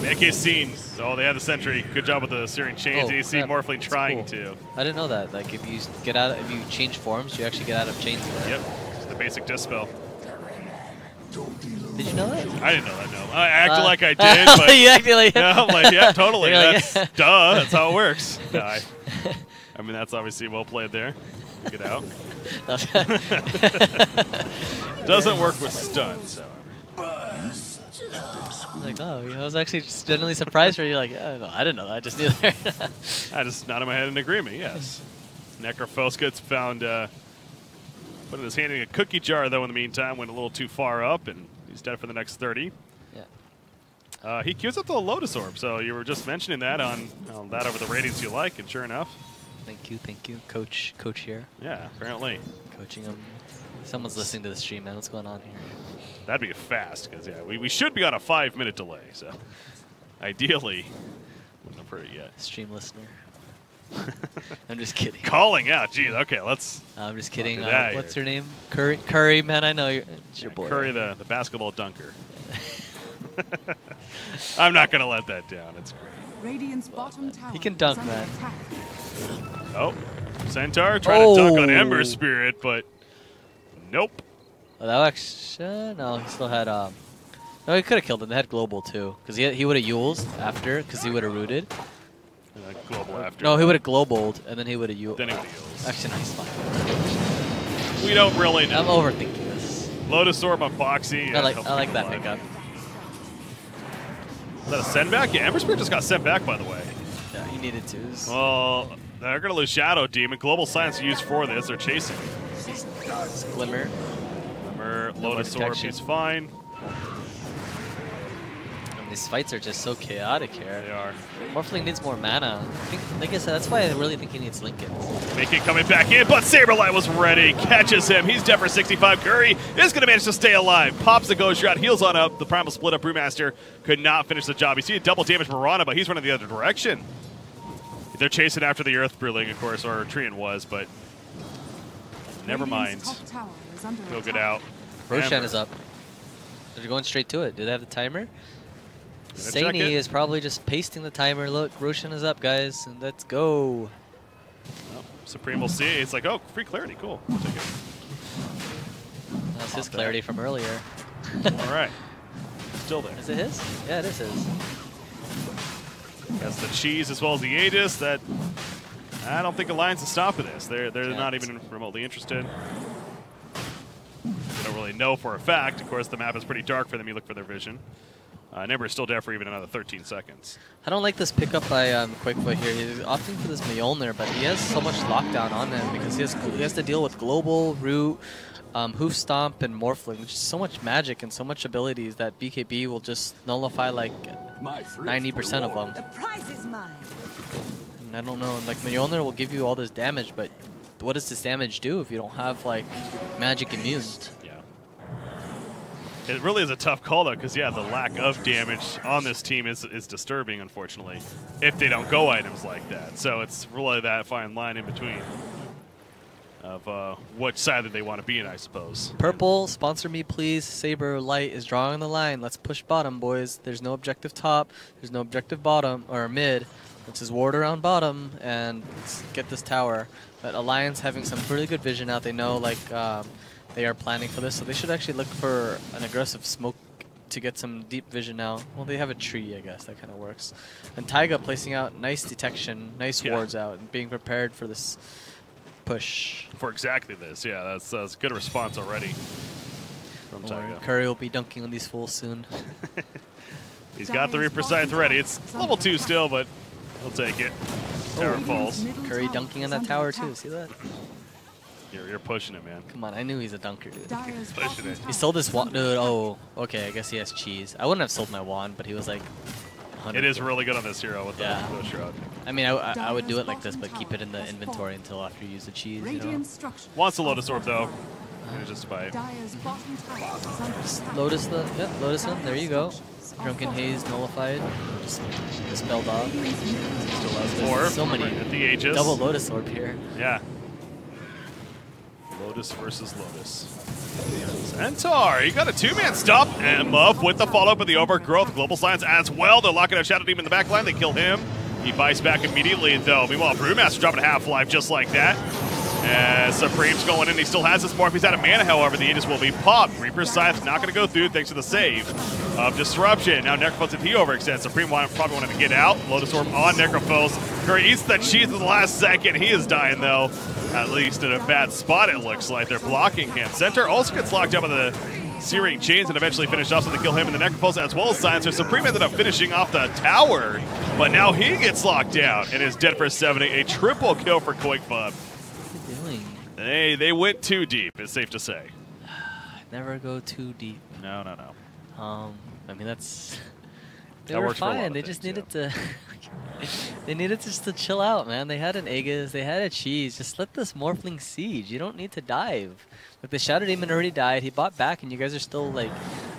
AK scene. Oh, they had the sentry. Good job with the Syrian chains. You see Morphling trying to. I didn't know that. Like if you get out, if you change forms, you actually get out of chains. Yep. It's the basic dispel. Did you know that? I didn't know that. No, I acted like I did, but you acted like yeah, I'm like, yeah, totally. You're like, That's duh. That's how it works. No, I mean, that's obviously well played there. Get out. Doesn't work with stuns, however. Like, oh, I was actually just genuinely surprised for you. Like, oh, no, I didn't know that. I just knew that. I just nodded my head in agreement. Yes. Necrophos gets found putting his hand in a cookie jar, though. In the meantime, went a little too far up, and he's dead for the next 30. Yeah. He queues up the Lotus Orb, so you were just mentioning that on that over the ratings you like, and sure enough. Thank you, Coach here. Yeah, apparently. Coaching him. Someone's listening to the stream, man. What's going on here? That'd be fast, because yeah, we should be on a 5-minute delay, so ideally, wouldn't have heard it yet. Stream listener. I'm just kidding. Calling out, geez. Okay, let's. I'm just kidding. here. What's your name? Curry, man. I know it's your boy. Curry, the basketball dunker. I'm not gonna let that down. It's great. Radiant's bottom tower. He can dunk, is under man. attack. Oh, Centaur trying to dunk on Ember Spirit, but nope. Oh, that actually, no, he still had. No, he could have killed him. They had global too, because he would have Yuled after, because he would have rooted. Global after. No, he would have globaled, and then he would have Yuled. Then he would have Actually, no, he's fine. We don't really know. I'm overthinking this. Lotus Orb on Foxy. I like that pickup. Is that a send back? Yeah, Ember Spirit just got sent back, by the way. Yeah, he needed to. Well, they're going to lose Shadow Demon. Global Science used for this. They're chasing. Glimmer. Lotus Orb, he's fine. And these fights are just so chaotic here. They are. Morphling needs more mana. I think, like I said, that's why I really think he needs Lincoln. Mickey coming back in, but Saberlight was ready. Catches him. He's dead for 65. Curry is going to manage to stay alive. Pops the ghost shot, heals on up. The Primal split up. Brewmaster could not finish the job. You see a double damage Mirana, but he's running the other direction. They're chasing after the Earth Brewling, of course, or Trian was, but never mind. He'll get out. Roshan is up. They're going straight to it. Do they have the timer? Saini is probably just pasting the timer. Look, Roshan is up, guys, and let's go. Well, Supreme will see. It's like, oh, free clarity. Cool. I'll take it. That's his clarity from earlier. All right. Still there. Is it his? Yeah, it is his. That's the cheese as well as the Aegis. That I don't think Alliance is stopping this. They're not even remotely interested. They don't really know for a fact. Of course, the map is pretty dark for them. You look for their vision. Ember is still dead for even another 13 seconds. I don't like this pickup by Quickfoot here. He's opting for this Mjolnir, but he has so much lockdown on him because he has to deal with global, root, Hoof Stomp and Morphling, which is so much magic and so much abilities that BKB will just nullify like 90% of them. The prize is mine. And I don't know, like Mjolnir will give you all this damage, but what does this damage do if you don't have like magic immune? Yeah. It really is a tough call though, because yeah, the lack of damage on this team is disturbing, unfortunately, if they don't go items like that. So it's really that fine line in between of which side that they want to be in, I suppose. Purple, sponsor me please. Saber Light is drawing the line. Let's push bottom, boys. There's no objective top. There's no objective bottom or mid. Let's just ward around bottom and let's get this tower. But Alliance having some pretty good vision out. They know like they are planning for this, so they should actually look for an aggressive smoke to get some deep vision now. Well, they have a tree, I guess. That kind of works. And Taiga placing out nice detection, nice wards out, and being prepared for this push. For exactly this, yeah, that's a good response already from Taiga. Curry will be dunking on these fools soon. He's got the Reaper Scythe ready. It's level 2 still, but he'll take it. Tower falls. Curry dunking on that tower too, see that? You're pushing it, man. Come on, I knew he's a dunker, dude. Pushing it. He sold his wand, dude. Oh, okay, I guess he has cheese. I wouldn't have sold my wand, but he was like 100. It is really good on this hero with the Shrug. I mean, I would do it like this, but keep it in the inventory until after you use the cheese, you know? Wants the Lotus Orb, though. Just fight. Lotus Lotus him. There you go. Drunken Haze nullified. Just dispelled off. Still has so many. At the Aegis. Double Lotus Orb here. Yeah. Lotus versus Lotus. Centaur, he got a 2-man stop, and Muff with the follow-up of the Overgrowth. Global Science as well. They're locking out Shadow Demon in the back line. They kill him. He bites back immediately, though. Meanwhile, Brewmaster dropping half-life just like that. As Supreme's going in, he still has his morph. He's out of mana, however, the Aegis will be popped. Reaper's Scythe's not going to go through thanks to the save of Disruption. Now Necrophos, if he overextends, Supreme probably wanted to get out. Lotus Orb on Necrophos. Curry eats the cheese at the last second. He is dying, though. At least in a bad spot, it looks like. They're blocking him. Centaur also gets locked up by the Searing Chains and eventually finished off, so they kill him in the Necrophos as well as Silencer. Supreme ended up finishing off the tower, but now he gets locked down and is dead for 70. A triple kill for Quakebud. What are you doing? They went too deep, it's safe to say. Never go too deep. No. I mean, that's... They That were works for a lot fine. of They things, just needed to... They needed just to chill out, man. They had an Aegis, they had a cheese. Just let this Morphling siege. You don't need to dive. Like, the Shadow Demon already died. He bought back, and you guys are still, like,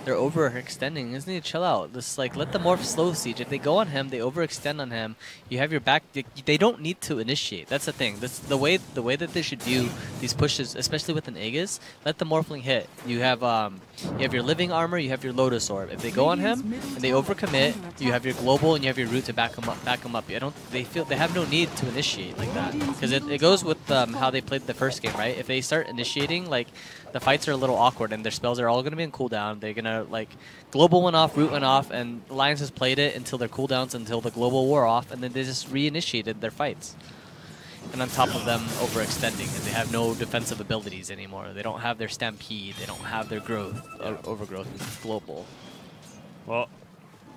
they're overextending. You just need to chill out. Just, like, let the Morph slow siege. If they go on him, they overextend on him. You have your back. They don't need to initiate. That's the thing. That's the way that they should view these pushes, especially with an Aegis. Let the Morphling hit. You have your living armor. You have your Lotus Orb. If they go on him and they overcommit, you have your global and you have your root to back them up. They have no need to initiate like that, because it goes with how they played the first game, right? If they start initiating, like, the fights are a little awkward and their spells are all going to be in cooldown. They're going to, like, global went off, root went off, and Alliance has played it until their cooldowns, until the global wore off, and then they just reinitiated their fights. And on top of them overextending, and they have no defensive abilities anymore. They don't have their Stampede, they don't have their growth, overgrowth with global. Well,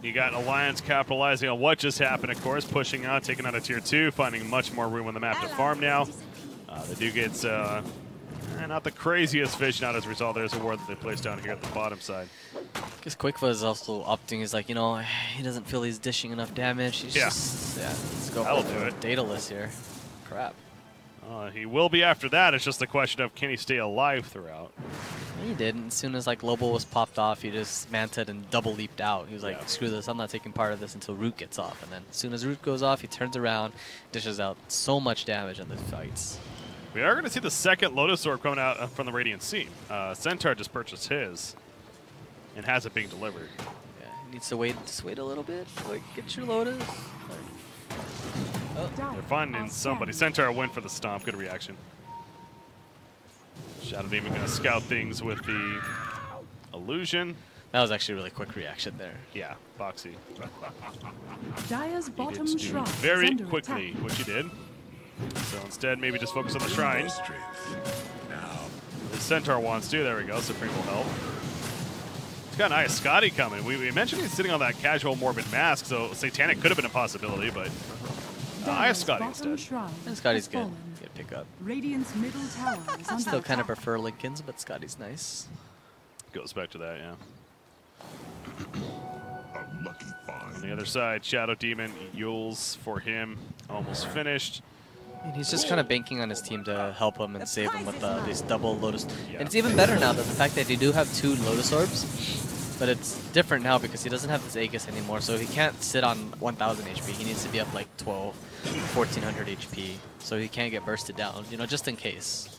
you got Alliance capitalizing on what just happened, of course, pushing out, taking out a tier 2, finding much more room on the map to farm now. They do get not the craziest vision out as a result. There's a ward that they placed down here at the bottom side. Because Quickfa is also opting. He's like, you know, he doesn't feel he's dishing enough damage. He's just, let's go That'll for do it. Daedalus here. Crap. He will be after that. It's just a question of, can he stay alive throughout? He did. And as soon as, like, Global was popped off, he just manted and double leaped out. He was like, screw this. I'm not taking part of this until Root gets off. And then as soon as Root goes off, he turns around, dishes out so much damage on the fights. We are going to see the second Lotus Orb coming out from the Radiant Sea. Centaur just purchased his and has it being delivered. Yeah, he needs to wait. Just wait a little bit. Like, get your Lotus. They're finding somebody. Centaur went for the stomp. Good reaction. Shadow Demon going to scout things with the illusion. That was actually a really quick reaction there. Yeah, Boxy. Dire's He bottom did do shrine is very under quickly, attack. which he did. So instead, maybe just focus on the shrine. The Centaur wants to. There we go. Supreme will help. He's got an Eye of Scotty coming. We mentioned he's sitting on that casual Morbid Mask, so Satanic could have been a possibility, but I have Scotty instead. And Scotty's good. Good pickup. Radiant's middle tower is under Still kind of attack. prefer Lincoln's, but Scotty's nice. Goes back to that, yeah. A lucky On find. the other side, Shadow Demon, Yules for him, almost finished. And he's just kind of banking on his team to help him and save him with these double Lotus. Yeah. And it's even better now that the fact that they do have 2 Lotus Orbs, but it's different now because he doesn't have this Aegis anymore, so he can't sit on 1000 HP. He needs to be up like 12, 1400 HP, so he can't get bursted down, you know, just in case.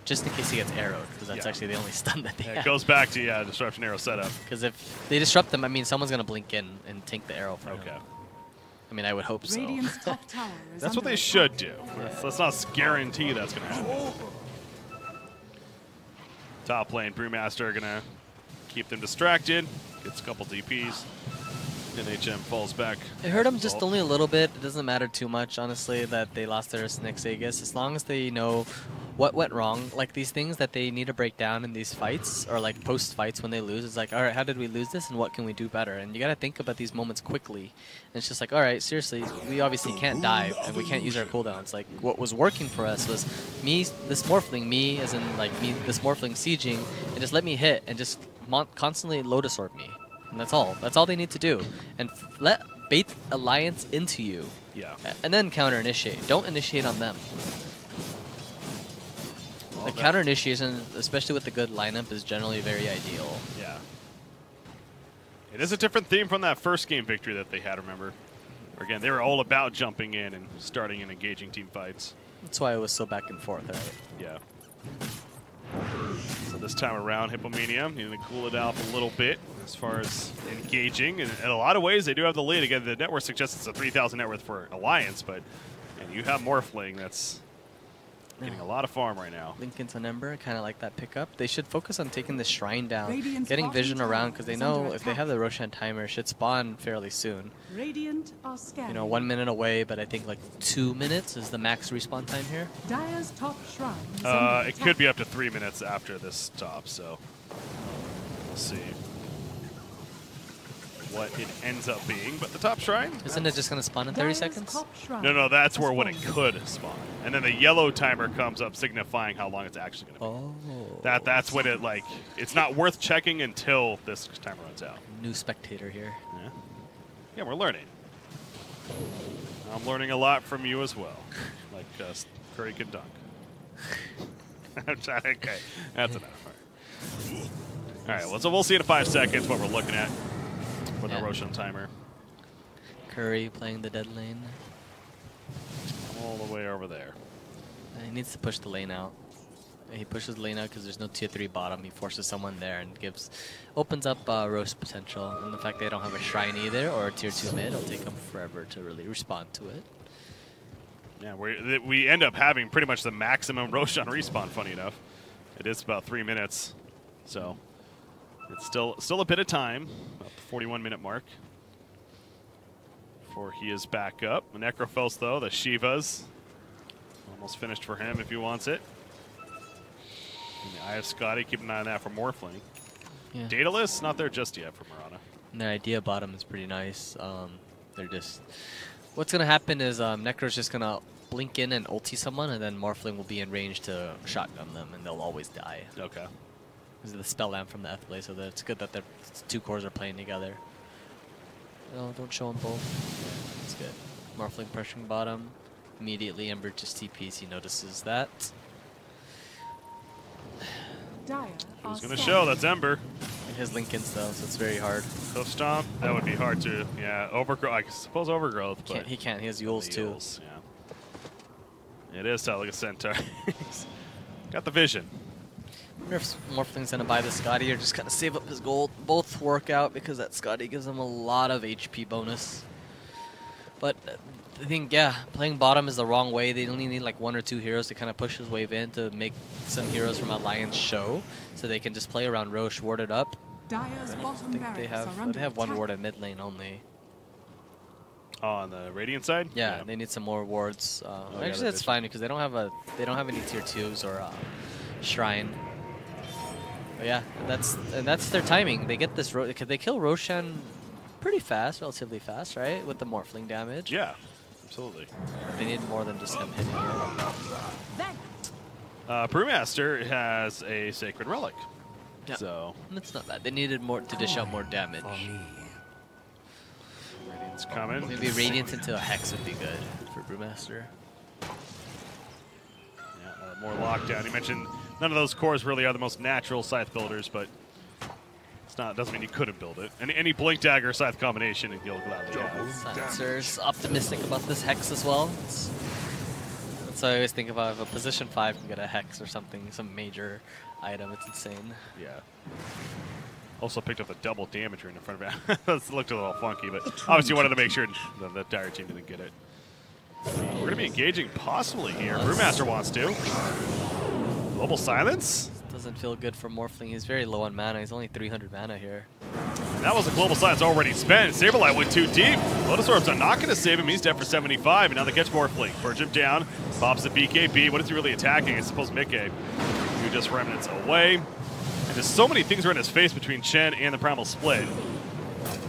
Just in case he gets arrowed, because that's actually the only stun that they Yeah, have. it goes back to, Disruption Arrow setup. Because if they disrupt them, I mean, someone's going to blink in and tank the arrow for Okay. him. I mean, I would hope so. Radiant's top tower is That's what under they attack. should do. Let's not guarantee that's going to happen. Top lane, Brewmaster going to keep them distracted. Gets a couple DPs. And HM falls back. It hurt them just only a little bit. It doesn't matter too much, honestly, that they lost their next Aegis. As long as they know what went wrong, like these things that they need to break down in these fights, or like post-fights when they lose, it's like, all right, how did we lose this and what can we do better? And you got to think about these moments quickly. And it's just like, all right, seriously, we obviously can't dive and we can't use our cooldowns. Like, what was working for us was me, this Morphling, me, as in like me, this Morphling sieging, and just let me hit and just constantly Lotus Orb me. And that's all. That's all they need to do. And let bait Alliance into you. Yeah. And then counter initiate. Don't initiate on them. Well, The counter initiation, especially with the good lineup, is generally very ideal. Yeah. It is a different theme from that first game victory that they had, remember? Where, again, they were all about jumping in and starting and engaging team fights. That's why it was so back and forth, right? Yeah. So this time around, Hippomania needing to cool it off a little bit as far as engaging. And in a lot of ways, they do have the lead. Again, the network suggests it's a 3,000 net worth for Alliance, but and you have Morphling that's getting a lot of farm right now. Lincoln's on Ember, kind of like that pickup. They should focus on taking the Shrine down, Radiant's getting bottom vision tower around, because they is know under if they have the Roshan timer, it should spawn fairly soon. Radiant are scanning. You know, 1 minute away, but I think like 2 minutes is the max respawn time here. Dire's top shrine is under It attack. could be up to 3 minutes after this top, so we'll see what it ends up being. But the top shrine, Isn't it just going to spawn in 30 Dire's seconds? top shrine no, that's where has when it fallen. could spawn, and then the yellow timer comes up, signifying how long it's actually going to be. Oh. That's when it it's not worth checking until this timer runs out. New spectator here. Yeah, we're learning. I'm learning a lot from you as well, like Curry can dunk. Okay, that's enough. All right, well, so we'll see in 5 seconds what we're looking at with the Roshan timer. Curry playing the dead lane. All the way over there. He needs to push the lane out. He pushes the lane out because there's no tier 3 bottom. He forces someone there and opens up roast potential. And the fact they don't have a shrine either or a tier 2 mid, it'll take them forever to really respond to it. Yeah, we end up having pretty much the maximum Roshan respawn, funny enough. It is about 3 minutes, so it's still a bit of time, about the 41-minute mark, before he is back up. The Necrophos, though, the Shivas, almost finished for him if he wants it. And the Eye of Scotty, keep an eye on that for Morphling. Yeah. Daedalus, not there just yet for Mirana. And their idea bottom is pretty nice. They're just... What's going to happen is Necro's just going to blink in and ulti someone, and then Morphling will be in range to shotgun them, and they'll always die. Okay. This is the spell lamp from the F-Play, so it's good that the 2 cores are playing together. No, don't show them both. Yeah, that's good. Morphling pressuring bottom. Immediately Ember just TPs, he notices that. Dire are Who's going to scanning. show? That's Ember. And his Lincoln's though, so it's very hard. Hoof Stomp, that would be hard to, overgrowth. I suppose overgrowth, but He can't, he has Yules the too. Yules, yeah. It is like a centaur. Got the vision. I wonder if Morphling's gonna buy the Scotty or just kind of save up his gold. Both work out because that Scotty gives him a lot of HP bonus. But I think, playing bottom is the wrong way. They only need like 1 or 2 heroes to kind of push his wave in to make some heroes from Alliance show, so they can just play around Roche, ward it up. Dire's I bottom think barracks they have are under one attack. ward at mid lane only. Oh, on the Radiant side? Yeah, they need some more wards. yeah, Actually, they're that's bitching. fine because they don't have any tier 2s or shrine. But yeah, that's their timing. They get this. They kill Roshan pretty fast, relatively fast, right? With the Morphling damage. Yeah. Absolutely. They need more than just him hitting it. Brewmaster has a Sacred Relic. Yeah. So That's not bad. They needed more to dish out more damage. Radiant's coming. Maybe Radiance into a Hex would be good for Brewmaster. Yeah, more lockdown. You mentioned none of those cores really are the most natural Scythe builders, but it's not. Doesn't mean you couldn't build it. Any Blink Dagger Scythe combination, and you'll gladly have. Silencer's optimistic about this Hex as well. So I always think if I have a position 5 and get a Hex or something, some major item, it's insane. Yeah. Also picked up the double damage ring in front of it. That looked a little funky, but obviously wanted to make sure the Dire team didn't get it. We're going to be engaging possibly here. Brewmaster wants to. Global Silence? Doesn't feel good for Morphling. He's very low on mana. He's only 300 mana here. And that was a Global Silence already spent. Saberlight went too deep. Lotus Orb's not going to save him. He's dead for 75. And now they catch Morphling. Purge him down. Pops the BKB. What is he really attacking? I suppose Mikke, who just remnants away. And there's so many things right in his face between Chen and the Primal Split.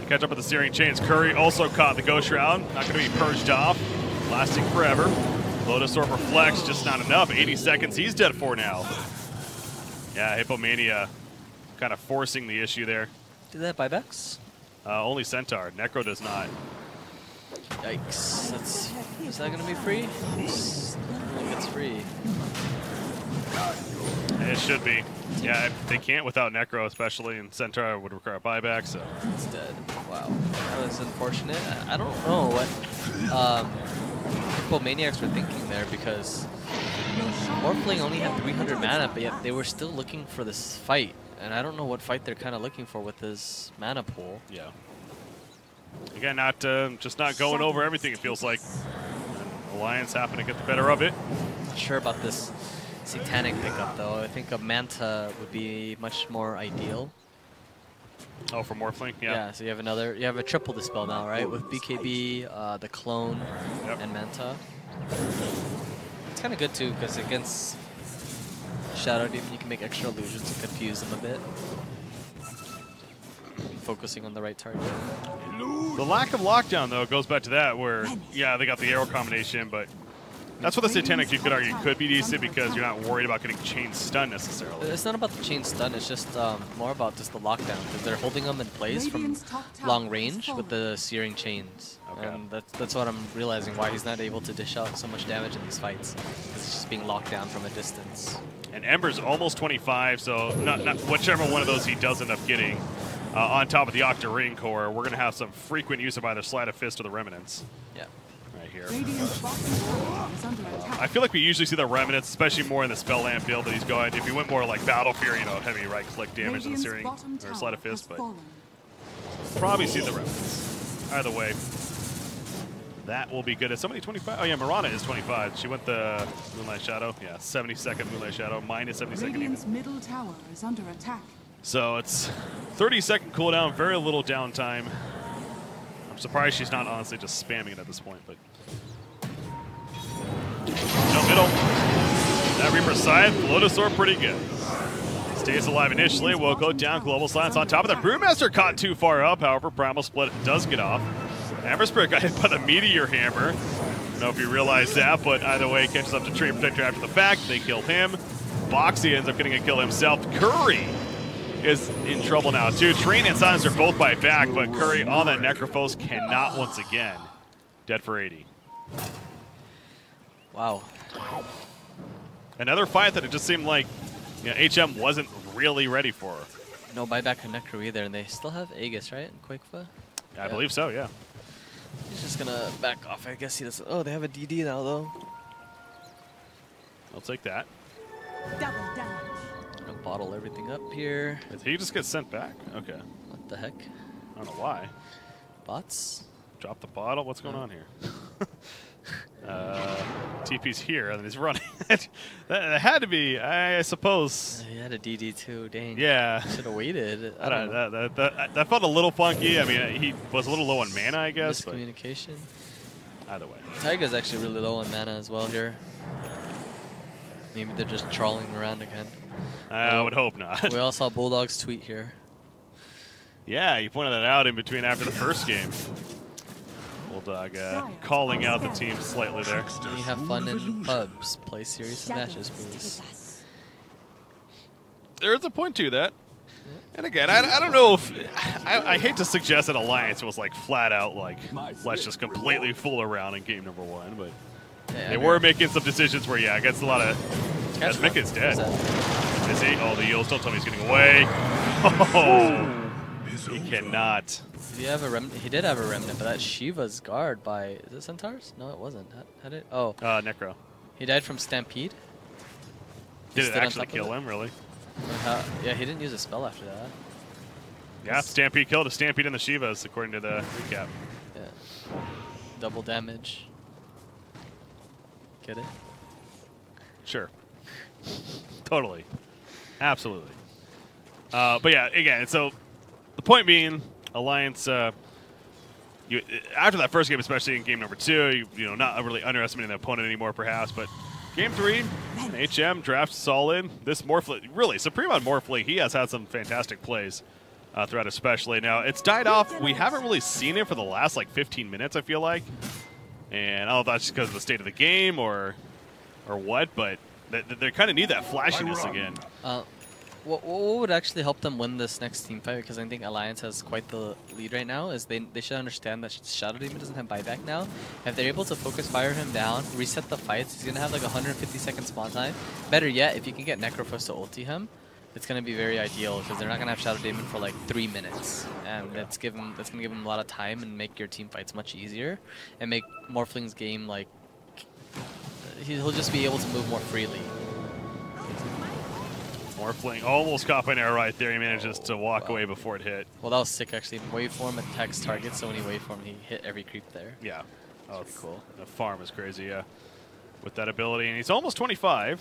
They catch up with the Searing Chains. Curry also caught the Ghost Shroud. Not going to be purged off. Lasting forever. Lotus Orb reflects, just not enough. 80 seconds. He's dead for now. Yeah, Hippomania kind of forcing the issue there. Do they have buybacks? Only Centaur. Necro does not. Yikes. Is that going to be free? I think it's free. It should be. Yeah, they can't without Necro, especially, and Centaur would require a buyback, so. It's dead. Wow. That was unfortunate. I don't know what Hippomaniacs were thinking there, because Morphling only had 300 mana, but yet they were still looking for this fight. And I don't know what fight they're kind of looking for with this mana pool. Yeah. Again, just not going over everything, it feels like. Alliance happen to get the better of it. Not sure about this Satanic pickup, though. I think a Manta would be much more ideal. Oh, for Morphling? Yeah. Yeah, so you have a triple dispel now, right? With BKB, the clone, and Manta. It's kind of good, too, because against Shadow Demon, you can make extra illusions to confuse them a bit. Focusing on the right target. The lack of lockdown, though, goes back to that where, yeah, they got the arrow combination, but that's what the Satanic, you could argue, could be decent because you're not worried about getting chain stun necessarily. It's not about the chain stun, it's just more about just the lockdown, because they're holding them in place from long range with the Searing Chains. Okay. And that's what I'm realizing, why he's not able to dish out so much damage in these fights. It's just being locked down from a distance. And Ember's almost 25, so not whichever one of those he does end up getting. On top of the Octa Ring core, we're going to have some frequent use of either Sleight of Fist or the Remnants. Yeah. Right here. I I feel like we usually see the Remnants, especially more in the Spell Lamp build that he's going. If he went more like Battle Fear, you know, heavy right-click damage than the Searing or Sleight of Fist, but probably see the Remnants. Either way, that will be good. Is somebody 25? Oh yeah, Mirana is 25. She went the Moonlight Shadow. Yeah, 70-second Moonlight Shadow, minus 70-second Radiant's even. middle tower is under attack. So it's 30-second cooldown, very little downtime. I'm surprised she's not honestly just spamming it at this point, but. No middle. That Reaper Scythe, Lotus Orb pretty good. Stays alive initially, will go down, Global Silence on top of the Brewmaster caught too far up, however, Primal Split does get off. Hammer Spirit got hit by the Meteor Hammer. I don't know if you realize that, but either way, catches up to Tree Protector after the fact. They kill him. Boxy ends up getting a kill himself. Curry is in trouble now, too. Train and Silence are both by back, but Curry on that Necrophos cannot once again. Dead for 80. Wow. Another fight that it just seemed like HM wasn't really ready for. No buyback on Necro either, and they still have Aegis, right? And Quakefa? I believe so, yeah. He's just gonna back off. I guess he doesn't. Oh, they have a DD now, though. I'll take that. Double damage. Gonna bottle everything up here. Did he just get sent back? Okay. What the heck? I don't know why. Bots? Drop the bottle? What's going on here? TP's here, and then he's running. that had to be, I suppose. He had a DD too, dang. Yeah. Should have waited. I don't know. That felt a little funky. I mean, he was a little low on mana, I guess. Miscommunication. But either way. Taiga's actually really low on mana as well here. Maybe they're just trawling around again. I would hope not. We all saw Bulldog's tweet here. Yeah, you pointed that out in between after the first game. Bulldog calling out the team slightly there. Can you have fun in pubs? Play serious matches, please. There's a point to that. And again, I don't know if I hate to suggest that Alliance was like flat out like let's just completely fool around in game number 1, but Yeah, they were making some decisions where against a lot of Mickey's dead. Is he? Oh, the Eels, don't tell me he's getting away. Oh, he cannot. Did he have a remnant? He did have a remnant, but that Shiva's guard by is it Centaurs? No, it wasn't. How did? Oh, Necro. he died from Stampede. Did it stood on actually top of kill it? him? Really? Yeah, he didn't use a spell after that. Yeah, Stampede killed a Stampede in the Shivas, according to the recap. Yeah, double damage. Get it? Sure. Totally. Absolutely. But yeah, again, so the point being, Alliance, after that first game, especially in game number 2, you know, not really underestimating the opponent anymore, perhaps, but game 3, HM draft solid. This Morphling, really, Supreme on Morphling, he has had some fantastic plays throughout, especially. Now, it's died off. We haven't really seen it for the last, like, 15 minutes, I feel like. And I don't know if that's just because of the state of the game or what, but they kind of need that flashiness again. What would actually help them win this next team fight? Because I think Alliance has quite the lead right now. Is they should understand that Shadow Demon doesn't have buyback now. If they're able to focus fire him down, reset the fights, he's gonna have like 150-second spawn time. Better yet, if you can get Necrophos to ulti him, it's gonna be very ideal because they're not gonna have Shadow Demon for like 3 minutes, and that's gonna give him a lot of time and make your team fights much easier, and make Morphling's game like he'll just be able to move more freely. Morphling almost caught by an arrow right there. He manages to walk away before it hit. Well, that was sick actually. Waveform attacks targets, so when he waveform, he hit every creep there. Yeah. Oh, pretty cool. The farm is crazy, yeah. With that ability, and he's almost 25.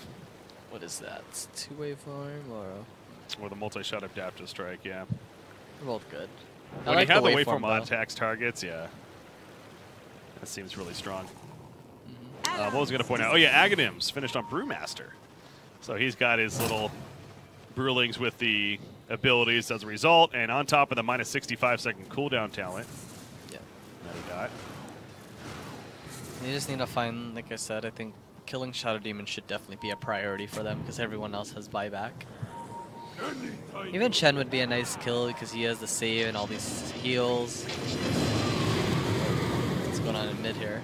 What is that? It's 2 waveform or With a multi-shot adaptive strike, yeah. they're both good. When I like you have the waveform waveform though. attacks targets, yeah. That seems really strong. What was I going to point out? Oh, yeah, Aghanims finished on Brewmaster. So he's got his little Brewlings with the abilities as a result, and on top of the minus 65-second cooldown talent. Yeah. That he got. They just need to find, like I said, I think killing Shadow Demon should definitely be a priority for them because everyone else has buyback. Even Chen would be a nice kill because he has the save and all these heals. What's going on in mid here?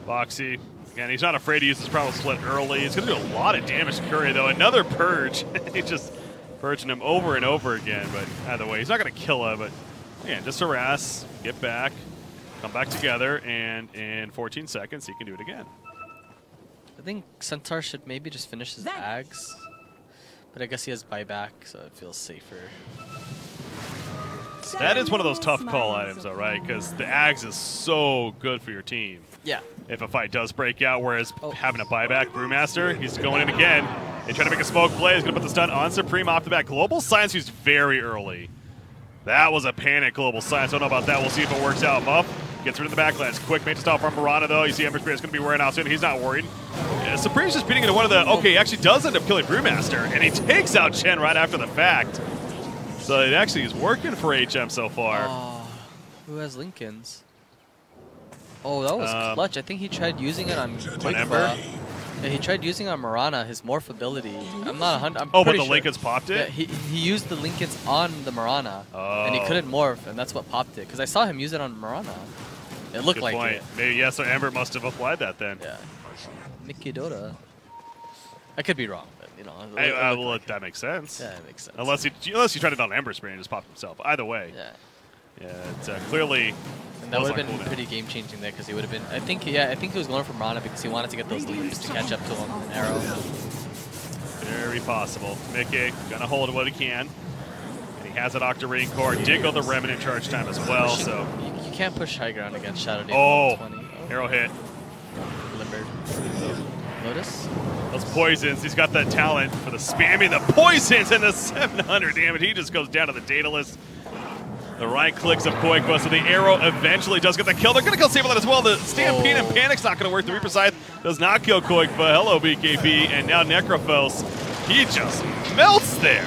Boxy. Again, he's not afraid to use his Primal Split early. He's going to do a lot of damage to Curry, though. Another Purge. He's just purging him over and over again. But either way, he's not going to kill him. But, again, just harass, get back, come back together, and in 14 seconds, he can do it again. I think Centaur should maybe just finish his Ags. But I guess he has buyback, so it feels safer. That is one of those tough call items, though, right? Because the Ags is so good for your team. Yeah. If a fight does break out, whereas having a buyback, Brewmaster, he's going in again. They try to make a smoke play. He's going to put the stun on Supreme off the bat. Global Science used very early. That was a panic Global Science. I don't know about that. We'll see if it works out. Muff gets rid of the backlash. Quick mate to stop from Mirana, though. You see Ember Spirit's going to be wearing out soon. He's not worried. Supreme's just beating into one of the... Okay, he actually does end up killing Brewmaster, and he takes out Chen right after the fact. So it actually is working for HM so far. Oh, who has Lincolns? Oh, that was clutch. I think he tried using it on Ember? Yeah, he tried using it on Mirana, his morph ability. I'm not 100. I'm but pretty the sure. Lincolns popped it? Yeah, he used the Lincolns on the Mirana, and he couldn't morph, and that's what popped it. Because I saw him use it on Mirana. It looked Good like point. it. Maybe, yeah, so Ember must have applied that then. Yeah. Mickey Dota. I could be wrong, but you know. Well, like that makes sense. Yeah, it makes sense. Unless he tried it on Ember Spirit and just popped himself. Either way. Yeah. Yeah, it's clearly. And that would have been pretty game changing there because he would have been. I think he was going for Mirana because he wanted to get those leaps to catch up to him. An arrow. Very possible. Mickey gonna hold what he can. And he has an Octarine core. Did go the Remnant charge time as well, so. You can't push high ground against Shadow Demon. Oh, arrow hit. Limbered. Lotus? Those poisons. He's got that talent for the spamming the poisons and the 700 damage. He just goes down to the data list. The right clicks of Koikwa, so the arrow eventually does get the kill. They're going to kill Saberlet as well. The Stampede and Panic's not going to work. The Reaper Scythe does not kill Koikwa. Hello, BKB. And now Necrophos. He just melts there.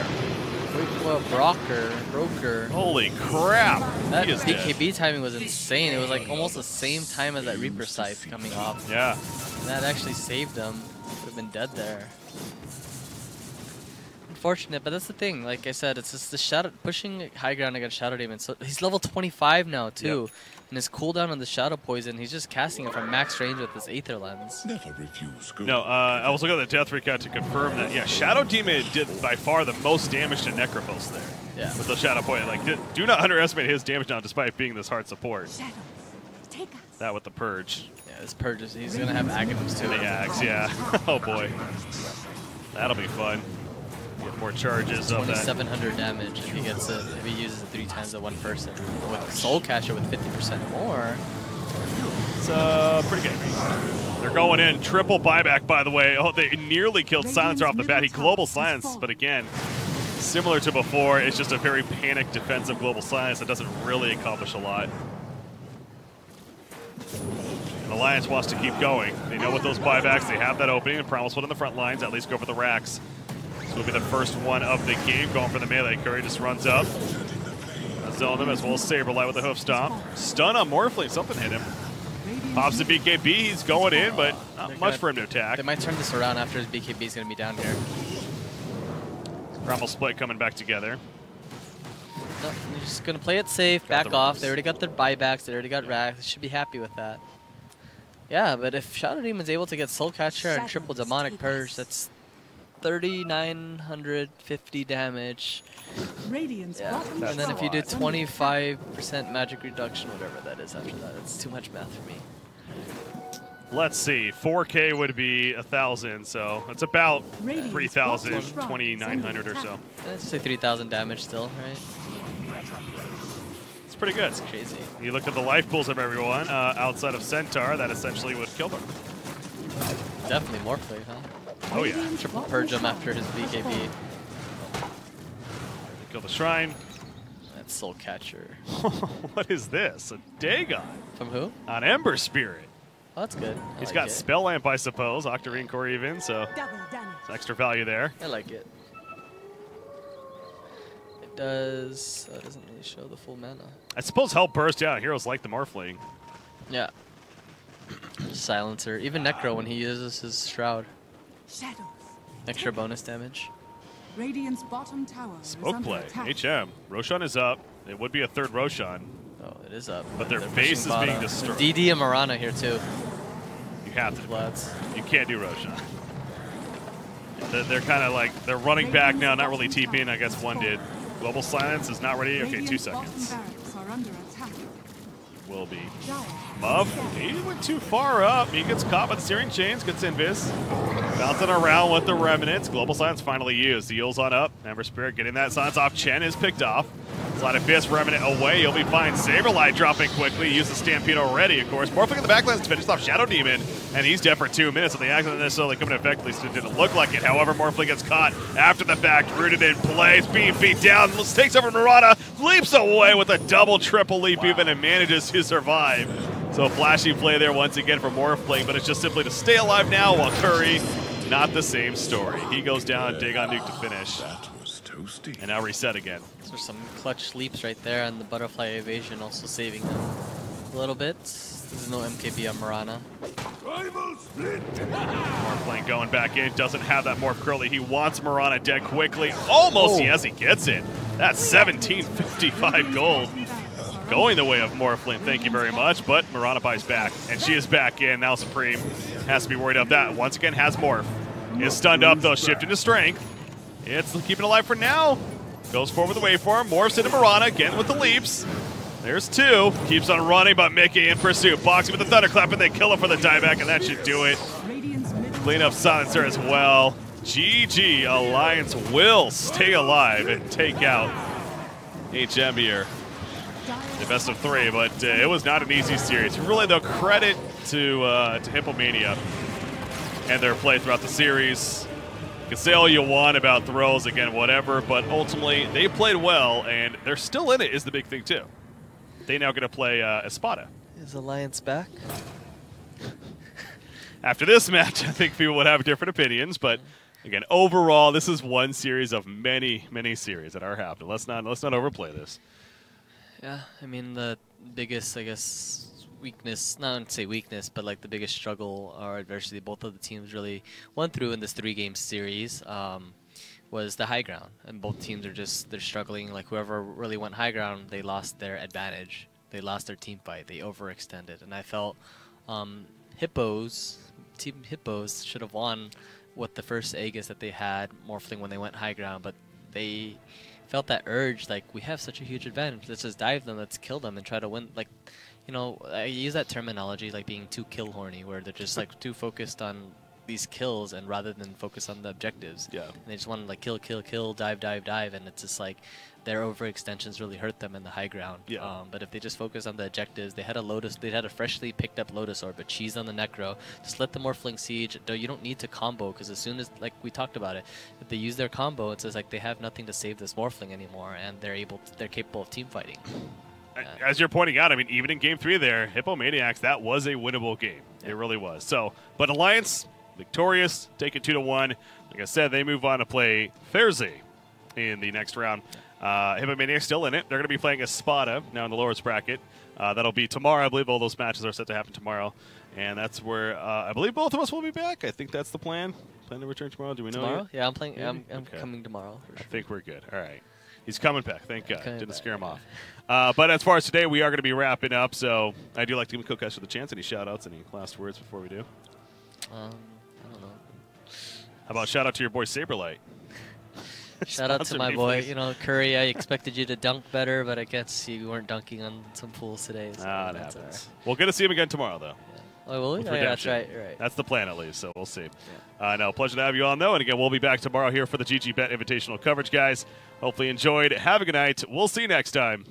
Aqua Broker. Holy crap! That He is dead. BKB timing was insane. It was like almost the same time as that Reaper Scythe coming off. Yeah. And that actually saved him. Would have been dead there. Unfortunate, but that's the thing. Like I said, it's just the shadow pushing high ground against Shadow Demon. So he's level 25 now too, Yep. and his cooldown on the Shadow Poison, he's just casting it from max range with this Aether Lens. Never refuse good. No, I was looking at the death recount to confirm that. Yeah, Shadow Demon did by far the most damage to Necrophos there. Yeah. With the Shadow Point. Like, do not underestimate his damage now, despite being this hard support. Shadows, take us. That with the Purge. Yeah, this Purge, he's gonna have Aghanims too. The Axe, yeah. Oh boy. That'll be fun. Get more charges of that. 2,700 damage if he gets it. If he uses it 3 times at one person. With Soul Catcher with 50% more. It's pretty good. They're going in. Triple buyback, by the way. Oh, they nearly killed Silencer off the bat. He global silence, but again, similar to before, it's just a very panicked defensive global silence that doesn't really accomplish a lot. And Alliance wants to keep going. They know with those buybacks, they have that opening and promise one in the front lines, at least go for the racks. This will be the first one of the game, going for the melee. Curry just runs up. Zone them as well as Saberlight with a hoof stomp. Stun on Morphling, something hit him. Pops the BKB, he's going in, but not much for him to attack. They might turn this around after his BKB is going to be down here. Rumble split coming back together. No, they're just going to play it safe, back off. They already got their buybacks, they already got racks. They should be happy with that. Yeah, but if Shadow Demon's able to get Soul Catcher and triple Demonic Purge, that's 3,950 damage. Radiant's Yeah, bottom and then if you do tower is under attack. 25% magic reduction, whatever that is after that, it's too much math for me. Let's see, 4K would be 1,000, so it's about 3,000, 2,900 or so. Let's say 3,000 damage still, right? It's pretty good. It's crazy. You look at the life pools of everyone outside of Centaur, that essentially would kill them. Definitely Morphling, huh? Oh yeah. Triple Purge him after his BKB. Kill the Shrine. That's Soul Catcher. What is this? A Dagon From who? on Ember Spirit. Oh, that's good. He's got Spell Lamp, I suppose, Octarine Core even, so Double damage. it's extra value there. I like it. It does. It doesn't really show the full mana. I suppose Help Burst, yeah, heroes like the Morphling. Yeah. Silencer. Even Necro when he uses his Shroud. Shadows. Extra bonus damage. Radiant's bottom tower Smoke is play, under attack. HM. Roshan is up. It would be a third Roshan. Oh, it is up. But their They're base pushing is being bottom. destroyed. DD and Marana here too. You have to. Lads. You can't do Roshan. They're kind of like, they're running back now, not really TPing. I guess one did. Global Silence is not ready. Okay, 2 Radiant's bottom seconds. barracks are under attack. Will be. Dire Muff, he went too far up. He gets caught by the steering chains, gets invis. Bouncing around with the remnants. Global Silence finally used. The Eels on up. Ember Spirit getting that silence off. Chen is picked off. Slide of Fist, Remnant away. You'll be fine. Saberlight dropping quickly. Use the Stampede already, of course. Morphling in the backlands to finish off Shadow Demon. And he's dead for 2 minutes. And the axe didn't necessarily come into effect. At least it didn't look like it. However, Morphling gets caught after the fact. Rooted in place. Being beat down. Takes over Murata. Leaps away with a double, triple leap even and manages to survive. So flashy play there once again for Morphling. But it's just simply to stay alive now while Curry, not the same story. He goes down. Dagon Nuke to finish. That was toasty. And now reset again. Those are some clutch leaps right there, and the butterfly evasion also saving them a little bit. There's no MKB on Marana. Rival split. Morphling going back in. Doesn't have that Morph Curly. He wants Marana dead quickly. Almost, yes, he gets it. That's 1755 gold. Going the way of Morphling, thank you very much. But Marana buys back, and she is back in. Now Supreme has to be worried about that. Once again, has Morph. Is stunned up, though, shift into strength. It's keeping alive for now. Goes forward with the waveform. Morphs into Marana, again with the leaps. There's 2. Keeps on running, but Mickey in pursuit. Boxing with the Thunderclap, and they kill him for the dieback, and that should do it. Radiant's middle Clean up Silencer as well. GG, Alliance will stay alive and take out HM here. The best of 3, but it was not an easy series. Really, though, credit to Hippomania and their play throughout the series. You can say all you want about throws, again, whatever, but ultimately they played well, and they're still in it is the big thing, too. They now get to play Espada. Is Alliance back? After this match, I think people would have different opinions, but Again, overall, this is one series of many, many series that are happening. Let's not overplay this. Yeah, I mean the biggest, I guess, weakness, not to say weakness, but like the biggest struggle or adversity both of the teams really went through in this 3-game series was the high ground. And both teams are they're struggling. Like whoever really went high ground, they lost their advantage. They lost their team fight. They overextended. And I felt Team Hippos should have won with the first Aegis that they had, Morphling, when they went high ground, but they felt that urge, like, we have such a huge advantage, let's just dive them, let's kill them and try to win. Like, you know, I use that terminology, like being too kill horny, where they're just like too focused on these kills and rather than focus on the objectives. Yeah. And they just want to like kill, kill, kill, dive, dive, dive, and it's just like their overextensions really hurt them in the high ground. Yeah. But if they just focus on the objectives, they had a freshly picked up Lotus Orb, but cheese on the Necro. Just let the Morphling siege. You don't need to combo, because as soon as, like we talked about it, if they use their combo, it's just like they have nothing to save this Morphling anymore, and they're capable of team fighting. As you're pointing out, I mean, even in Game 3 there, Hippomaniacs, that was a winnable game. Yeah. It really was. So, but Alliance, victorious, take it 2-1. Like I said, they move on to play Thursday in the next round. Hippomaniacs still in it. They're going to be playing Espada now in the lowest bracket. That'll be tomorrow. I believe all those matches are set to happen tomorrow. And that's where I believe both of us will be back. I think that's the plan. Plan to return tomorrow. Do we know tomorrow? yet? Yeah, I'm playing. I'm Okay. coming tomorrow. For sure. I think we're good. All right. He's coming back. Thank God. Didn't back, scare him yeah. off. But as far as today, we are going to be wrapping up. So I do like to give Cookhouse the chance. Any shout-outs, any last words before we do? I don't know. How about shout-out to your boy Saberlight? Shout out to Sponsor my me, boy, please. you know, Curry. I expected you to dunk better, but I guess you weren't dunking on some pools today. So It that's happens. We'll get to see him again tomorrow, though. Yeah. Oh, will we? With Oh, yeah, that's redemption. right. That's the plan, at least, so we'll see. No, pleasure to have you on, though. And again, we'll be back tomorrow here for the GG.Bet Invitational coverage, guys. Hopefully you enjoyed. Have a good night. We'll see you next time.